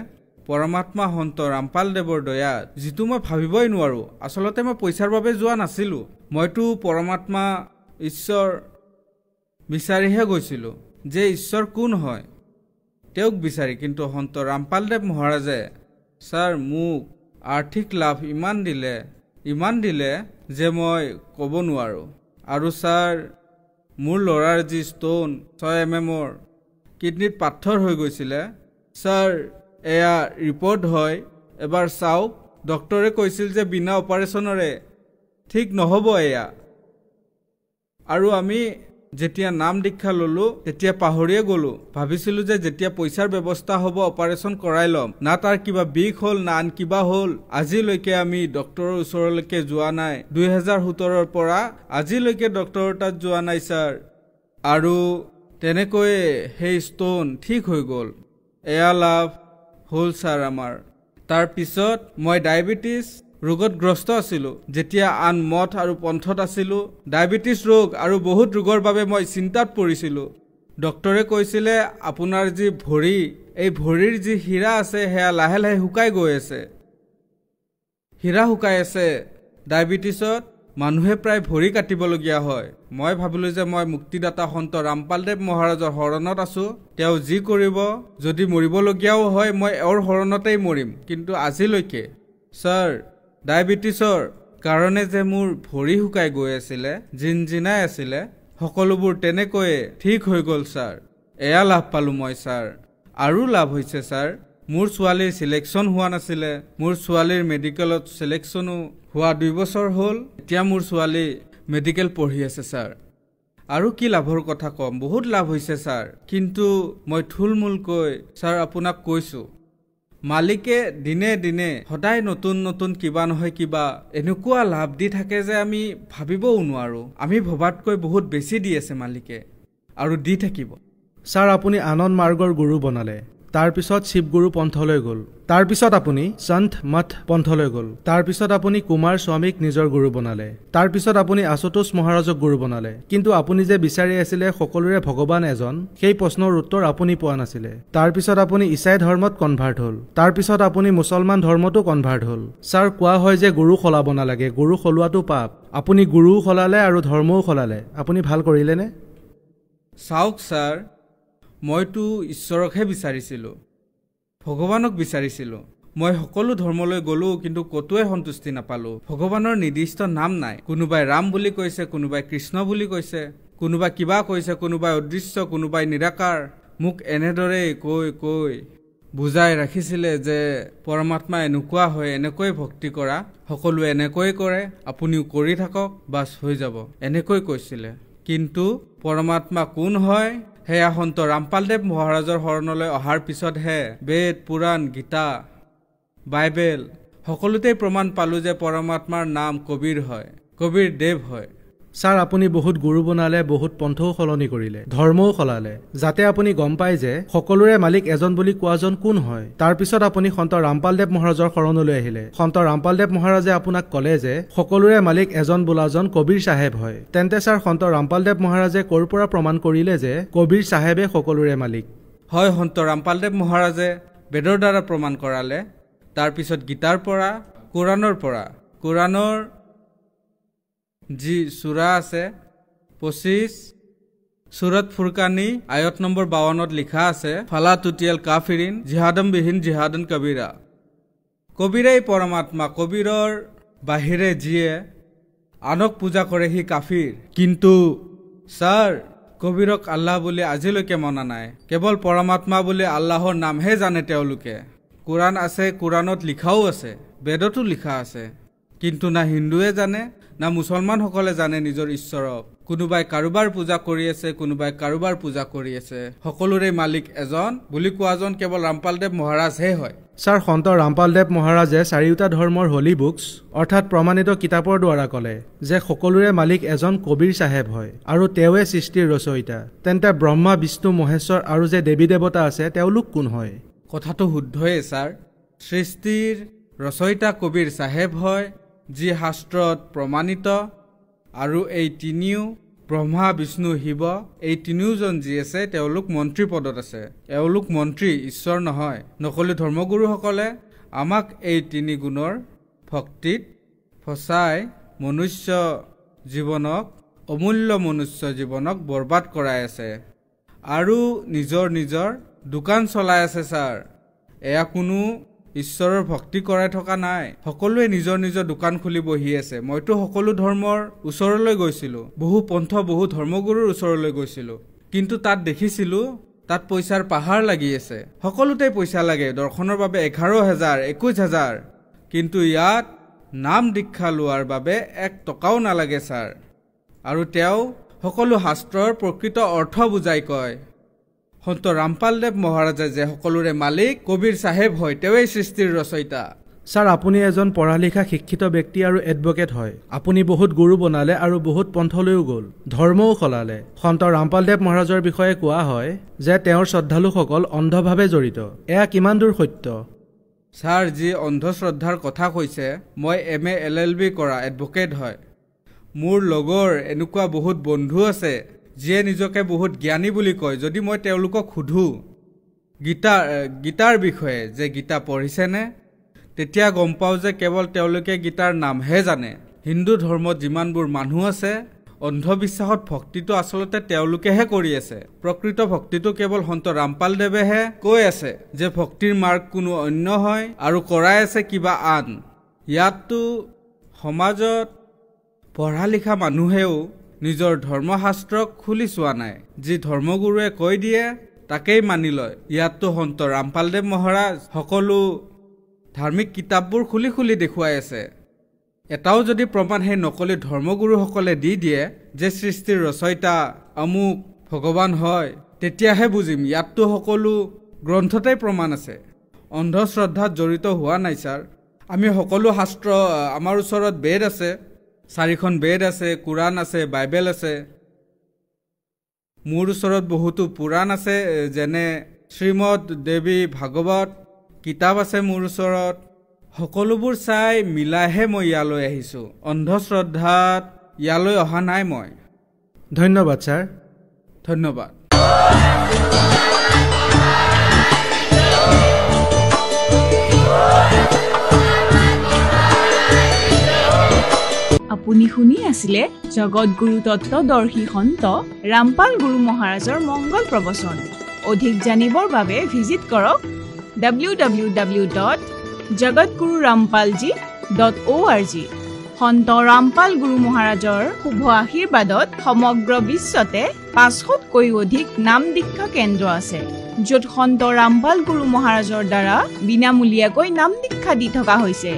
পৰমাত্মা সন্ত ৰামপালদেৱৰ দয়াত, যিটো মই ভাবিবই নোৱাৰোঁ। আচলতে মই পইচাৰ বাবে যোৱা নাছিলোঁ, মইতো পৰমাত্মা ঈশ্বৰ বিচাৰিহে গৈছিলোঁ যে ঈশ্বৰ কোন হয় তেওঁক বিচাৰি। কিন্তু সন্ত ৰামপালদেৱ মহাৰাজে ছাৰ মোক আৰ্থিক লাভ ইমান দিলে যে মই ক'ব নোৱাৰোঁ। আৰু ছাৰ মোৰ ল'ৰাৰ যি ষ্টোন 6 mm কিডনীত পাথৰ হৈ গৈছিলে, ছাৰ এয়া ৰিপৰ্ট হয়, এবাৰ চাওক। ডক্টৰে কৈছিল যে বিনা অপাৰেশ্যনৰে ঠিক নহ'ব এয়া। আৰু আমি যেতিয়া নাম দীক্ষা ল'লোঁ তেতিয়া পাহৰিয়ে গ'লোঁ, ভাবিছিলোঁ যে যেতিয়া পইচাৰ ব্যৱস্থা হ'ব অপাৰেশ্যন কৰাই ল'ম, না তাৰ কিবা বিষ হ'ল না আন কিবা হ'ল। আজিলৈকে আমি ডক্টৰৰ ওচৰলৈকে যোৱা নাই, 2017ৰ পৰা আজিলৈকে ডক্টৰৰ তাত যোৱা নাই ছাৰ। আৰু তেনেকৈয়ে সেই ষ্টোন ঠিক হৈ গ'ল। এয়া লাভ হ'ল ছাৰ আমাৰ। তাৰপিছত মই ডায়েবেটিছ ৰোগত গ্ৰস্ত আছিলোঁ। যেতিয়া আন মঠ আৰু পন্থত আছিলোঁ, ডায়েবেটিছ ৰোগ আৰু বহুত ৰোগৰ বাবে মই চিন্তাত পৰিছিলোঁ। ডক্টৰে কৈছিলে আপোনাৰ যি এই ভৰিৰ যি হীৰা আছে সেয়া লাহে লাহে শুকাই গৈ আছে, হীৰা শুকাই আছে। ডায়েবেটিছত মানুহে প্ৰায় ভৰি কাটিবলগীয়া হয়। মই ভাবিলোঁ যে মই মুক্তিদাতা সন্ত ৰামপালদেৱ মহাৰাজৰ শৰণত আছোঁ, তেওঁ যি কৰিব, যদি মৰিবলগীয়াও হয় মই এওঁৰ শৰণতেই মৰিম। কিন্তু আজিলৈকে ছাৰ ডায়েবেটিছৰ কাৰণে যে মোৰ ভৰি শুকাই গৈ আছিলে, জিনজিনাই আছিলে, সকলোবোৰ তেনেকৈয়ে ঠিক হৈ গ'ল ছাৰ। এয়া লাভ পালোঁ মই ছাৰ। আৰু লাভ হৈছে ছাৰ, মোৰ ছোৱালীৰ চিলেকশ্যন হোৱা নাছিলে, মোৰ ছোৱালীৰ মেডিকেলত চিলেকশ্যনো হোৱা 2 বছৰ হ'ল। এতিয়া মোৰ ছোৱালী মেডিকেল পঢ়ি আছে ছাৰ। আৰু কি লাভৰ কথা ক'ম, বহুত লাভ হৈছে ছাৰ। কিন্তু মই থুলমূলকৈ ছাৰ আপোনাক কৈছোঁ, মালিকে দিনে দিনে সদায় নতুন নতুন কিবা নহয় কিবা এনেকুৱা লাভ দি থাকে যে আমি ভাবিবও নোৱাৰোঁ। আমি ভবাতকৈ বহুত বেছি দি আছে মালিকে আৰু দি থাকিব। ছাৰ আপুনি আনন্দ মাৰ্গৰ গুৰু বনালে, তাৰপিছত শিৱগুৰু পন্থলৈ গ'ল, তাৰপিছত আপুনি সন্ত মঠ পন্থলৈ গ'ল, তাৰপিছত আপুনি কুমাৰ স্বামীক নিজৰ গুৰু বনালে, তাৰপিছত আপুনি আশুতোষ মহাৰাজক গুৰু বনালে। কিন্তু আপুনি যে বিচাৰি আছিলে সকলোৰে ভগৱান এজন, সেই প্ৰশ্নৰ উত্তৰ আপুনি পোৱা নাছিলে। তাৰপিছত আপুনি ইছাই ধৰ্মত কনভাৰ্ট হ'ল, তাৰপিছত আপুনি মুছলমান ধৰ্মতো কনভাৰ্ট হ'ল। ছাৰ কোৱা হয় যে গুৰু সলাব নালাগে, গুৰু সলোৱাটো পাপ। আপুনি গুৰুও সলালে আৰু ধৰ্মও সলালে, আপুনি ভাল কৰিলেনে? চাওক ছাৰ, মইতো ঈশ্বৰকহে বিচাৰিছিলোঁ, ভগৱানক বিচাৰিছিলোঁ। মই সকলো ধৰ্মলৈ গ'লোঁ কিন্তু ক'তোৱে সন্তুষ্টি নাপালোঁ। ভগৱানৰ নিৰ্দিষ্ট নাম নাই, কোনোবাই ৰাম বুলি কৈছে, কোনোবাই কৃষ্ণ বুলি কৈছে, কোনোবাই কিবা কৈছে, কোনোবাই অদৃশ্য, কোনোবাই নিৰাকাৰ। মোক এনেদৰেই কৈ বুজাই ৰাখিছিলে যে পৰমাত্মা এনেকুৱা হয়, এনেকৈ ভক্তি কৰা, সকলোৱে এনেকৈ কৰে, আপুনিও কৰি থাকক, বাছ হৈ যাব, এনেকৈ কৈছিলে। কিন্তু পৰমাত্মা কোন হয় সেয়া সন্ত ৰামপালদেৱ মহাৰাজৰ শৰণলৈ অহাৰ পিছতহে বেদ, পুৰাণ, গীতা, বাইবেল সকলোতেই প্ৰমাণ পালো যে পৰমাত্মাৰ নাম কবিৰ হয়, কবিৰ দেৱ হয়। ছাৰ, আপুনি বহুত গুৰু বনালে, বহুত পন্থও সলনি কৰিলে, ধৰ্মও সলালে, যাতে আপুনি গম পায় যে সকলোৰে মালিক এজন বুলি কোৱাজন কোন হয়। তাৰ পিছত আপুনি সন্ত ৰামপালদেৱ মহাৰাজৰ শৰণলৈ আহিলে। সন্ত ৰামপালদেৱ মহাৰাজে আপোনাক ক'লে যে সকলোৰে মালিক এজন বোলাজন কবিৰ চাহেব হয়। তেন্তে ছাৰ, সন্ত ৰামপালদেৱ মহাৰাজে ক'ৰ পৰা প্ৰমাণ কৰিলে যে কবিৰ চাহেবে সকলোৰে মালিক? হয়, সন্ত ৰামপালদেৱ মহাৰাজে বেদৰ দ্বাৰা প্ৰমাণ কৰালে, তাৰপিছত গীতাৰ পৰা, কোৰাণৰ পৰা। কোৰাণৰ যি চূৰা আছে 25 চূৰত ফুৰকানী আয়ত নম্বৰ 52 লিখা আছে, ফালা তুতিয়াল কাফিৰিন জিহাদম বিহীন জিহাদন কবিৰা। কবিৰেই পৰমাত্মা, কবিৰৰ বাহিৰে যিয়ে আনক পূজা কৰে সি কাফিৰ। কিন্তু ছাৰ, কবিৰক আল্লাহ বুলি আজিলৈকে মনা নাই, কেৱল পৰমাত্মা বুলি আল্লাহৰ নামহে জানে তেওঁলোকে। কোৰাণ আছে, কোৰাণত লিখাও আছে, বেদতো লিখা আছে, কিন্তু না হিন্দুৱে জানে না মুছলমানসকলে জানে নিজৰ ঈশ্বৰক। কোনোবাই কাৰোবাৰ পূজা কৰি আছে, কোনোবাই কাৰোবাৰ পূজা কৰি আছে। সকলোৰে মালিক এজন বুলি কোৱাজন কেৱল ৰামপালদেৱ মহাৰাজহে হয়। ছাৰ, সন্ত ৰামপালদেৱ মহাৰাজে 4টা ধৰ্মৰ হলি বুকছ অৰ্থাৎ প্ৰমাণিত কিতাপৰ দ্বাৰা ক'লে যে সকলোৰে মালিক এজন কবিৰ চাহেব হয় আৰু তেওঁৱে সৃষ্টিৰ ৰচয়িতা। তেন্তে ব্ৰহ্মা, বিষ্ণু, মহেশ্বৰ আৰু যে দেৱী দেৱতা আছে তেওঁলোক কোন হয়? কথাটো শুদ্ধই ছাৰ। সৃষ্টিৰ ৰচয়িতা কবিৰ চাহেব হয়, যি শাস্ত্ৰত প্ৰমাণিত, আৰু এই তিনিও ব্ৰহ্মা, বিষ্ণু, শিৱ এই তিনিওজন যি আছে তেওঁলোক মন্ত্ৰী পদত আছে। এওঁলোক মন্ত্ৰী, ঈশ্বৰ নহয়। নকলি ধৰ্মগুৰুসকলে আমাক এই তিনি গুণৰ ভক্তিত ফচাই মনুষ্য জীৱনক, অমূল্য মনুষ্য জীৱনক বৰবাদ কৰাই আছে আৰু নিজৰ নিজৰ দোকান চলাই আছে। ছাৰ, এয়া কোনো ঈশ্বৰৰ ভক্তি কৰাই থকা নাই। সকলোৱে নিজৰ নিজৰ দোকান খুলি বহি আছে। মইতো সকলো ধৰ্মৰ ওচৰলৈ গৈছিলো, বহু পন্থ, বহু ধৰ্মগুৰুৰ ওচৰলৈ গৈছিলো, কিন্তু তাত দেখিছিলো তাত পইচাৰ পাহাৰ লাগি আছে। সকলোতে পইচা লাগে, দৰ্শনৰ বাবে 11,000, 21,000, কিন্তু ইয়াত নাম দীক্ষা লোৱাৰ বাবে 1 টকাও নালাগে ছাৰ। আৰু তেওঁ সকলো শাস্ত্ৰৰ প্ৰকৃত অৰ্থ বুজাই কয়। সন্ত ৰামপালদেৱ মহাৰাজে যে সকলোৰে মালিক, কবিৰ চাহেব হয়, তেওঁৱেই সৃষ্টিৰ ৰচয়িতা। ছাৰ, আপুনি এজন পঢ়া লিখা শিক্ষিত ব্যক্তি আৰু এডভকেট হয়। আপুনি বহুত গুৰু বনালে আৰু বহুত পন্থলৈও গ'ল, ধৰ্মও সলালে। সন্ত ৰামপালদেৱ মহাৰাজৰ বিষয়ে কোৱা হয় যে তেওঁৰ শ্ৰদ্ধালুসকল অন্ধভাৱে জড়িত। এয়া কিমান দূৰ সত্য? ছাৰ, যি অন্ধশ্ৰদ্ধাৰ কথা কৈছে, মই MA LLB কৰা এডভকেট হয়। মোৰ লগৰ এনেকুৱা বহুত বন্ধু আছে যিয়ে নিজকে বহুত জ্ঞানী বুলি কয়। যদি মই তেওঁলোকক সোধো গীতাৰ বিষয়ে যে গীতা পঢ়িছেনে, তেতিয়া গম পাওঁ যে কেৱল তেওঁলোকে গীতাৰ নামহে জানে। হিন্দু ধৰ্মত যিমানবোৰ মানুহ আছে, অন্ধবিশ্বাসত ভক্তিটো আচলতে তেওঁলোকেহে কৰি আছে। প্ৰকৃত ভক্তিটো কেৱল সন্ত ৰামপালদেৱেহে কৈ আছে যে ভক্তিৰ মাৰ্গ কোনো অন্য হয় আৰু কৰাই আছে কিবা আন। ইয়াততো সমাজত পঢ়া লিখা মানুহেও নিজৰ ধৰ্মশাস্ত্ৰক খুলি চোৱা নাই। যি ধৰ্মগুৰুৱে কৈ দিয়ে তাকেই মানি লয়। ইয়াততো সন্ত ৰামপালদেৱ মহাৰাজ সকলো ধাৰ্মিক কিতাপবোৰ খুলি খুলি দেখুৱাই আছে। এটাও যদি প্ৰমাণ সেই নকলি ধৰ্মগুৰুসকলে দি দিয়ে যে সৃষ্টিৰ ৰচয়িতা অমুক ভগৱান হয়, তেতিয়াহে বুজিম ইয়াততো সকলো গ্ৰন্থতেই প্ৰমাণ আছে। অন্ধশ্ৰদ্ধাত জড়িত হোৱা নাই ছাৰ। আমি সকলো শাস্ত্ৰ, আমাৰ ওচৰত বেদ আছে, 4খন বেদ আছে, কোৰাণ আছে, বাইবেল আছে। মোৰ ওচৰত বহুতো পুৰাণ আছে, যেনে শ্ৰীমদ দেৱী ভাগৱত কিতাপ আছে মোৰ ওচৰত। সকলোবোৰ চাই মিলাইহে মই ইয়ালৈ আহিছোঁ। অন্ধশ্ৰদ্ধাত ইয়ালৈ অহা নাই মই। ধন্যবাদ ছাৰ। ধন্যবাদ। আপুনি শুনি আছিলে জগতগুৰু তত্ত্বদৰ্শী সন্ত ৰামপাল গুৰু মহাৰাজৰ মংগল প্ৰবচন। অধিক জানিবৰ বাবে ভিজিট কৰক www.jagatgururampalji.org। সন্ত ৰামপাল গুৰু মহাৰাজৰ শুভ আশীৰ্বাদত সমগ্ৰ বিশ্বতে 500তকৈও অধিক নাম দীক্ষা কেন্দ্ৰ আছে। য'ত সন্ত ৰামপাল গুৰু মহাৰাজৰ দ্বাৰা বিনামূলীয়াকৈ নাম দীক্ষা দি থকা হৈছে।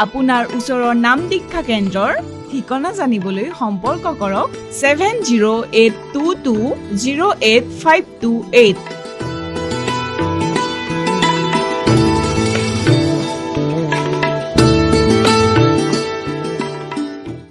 আপোনাৰ ওচৰৰ নাম দীক্ষা কেন্দ্ৰৰ ঠিকনা জানিবলৈ সম্পৰ্ক কৰক 7082208528।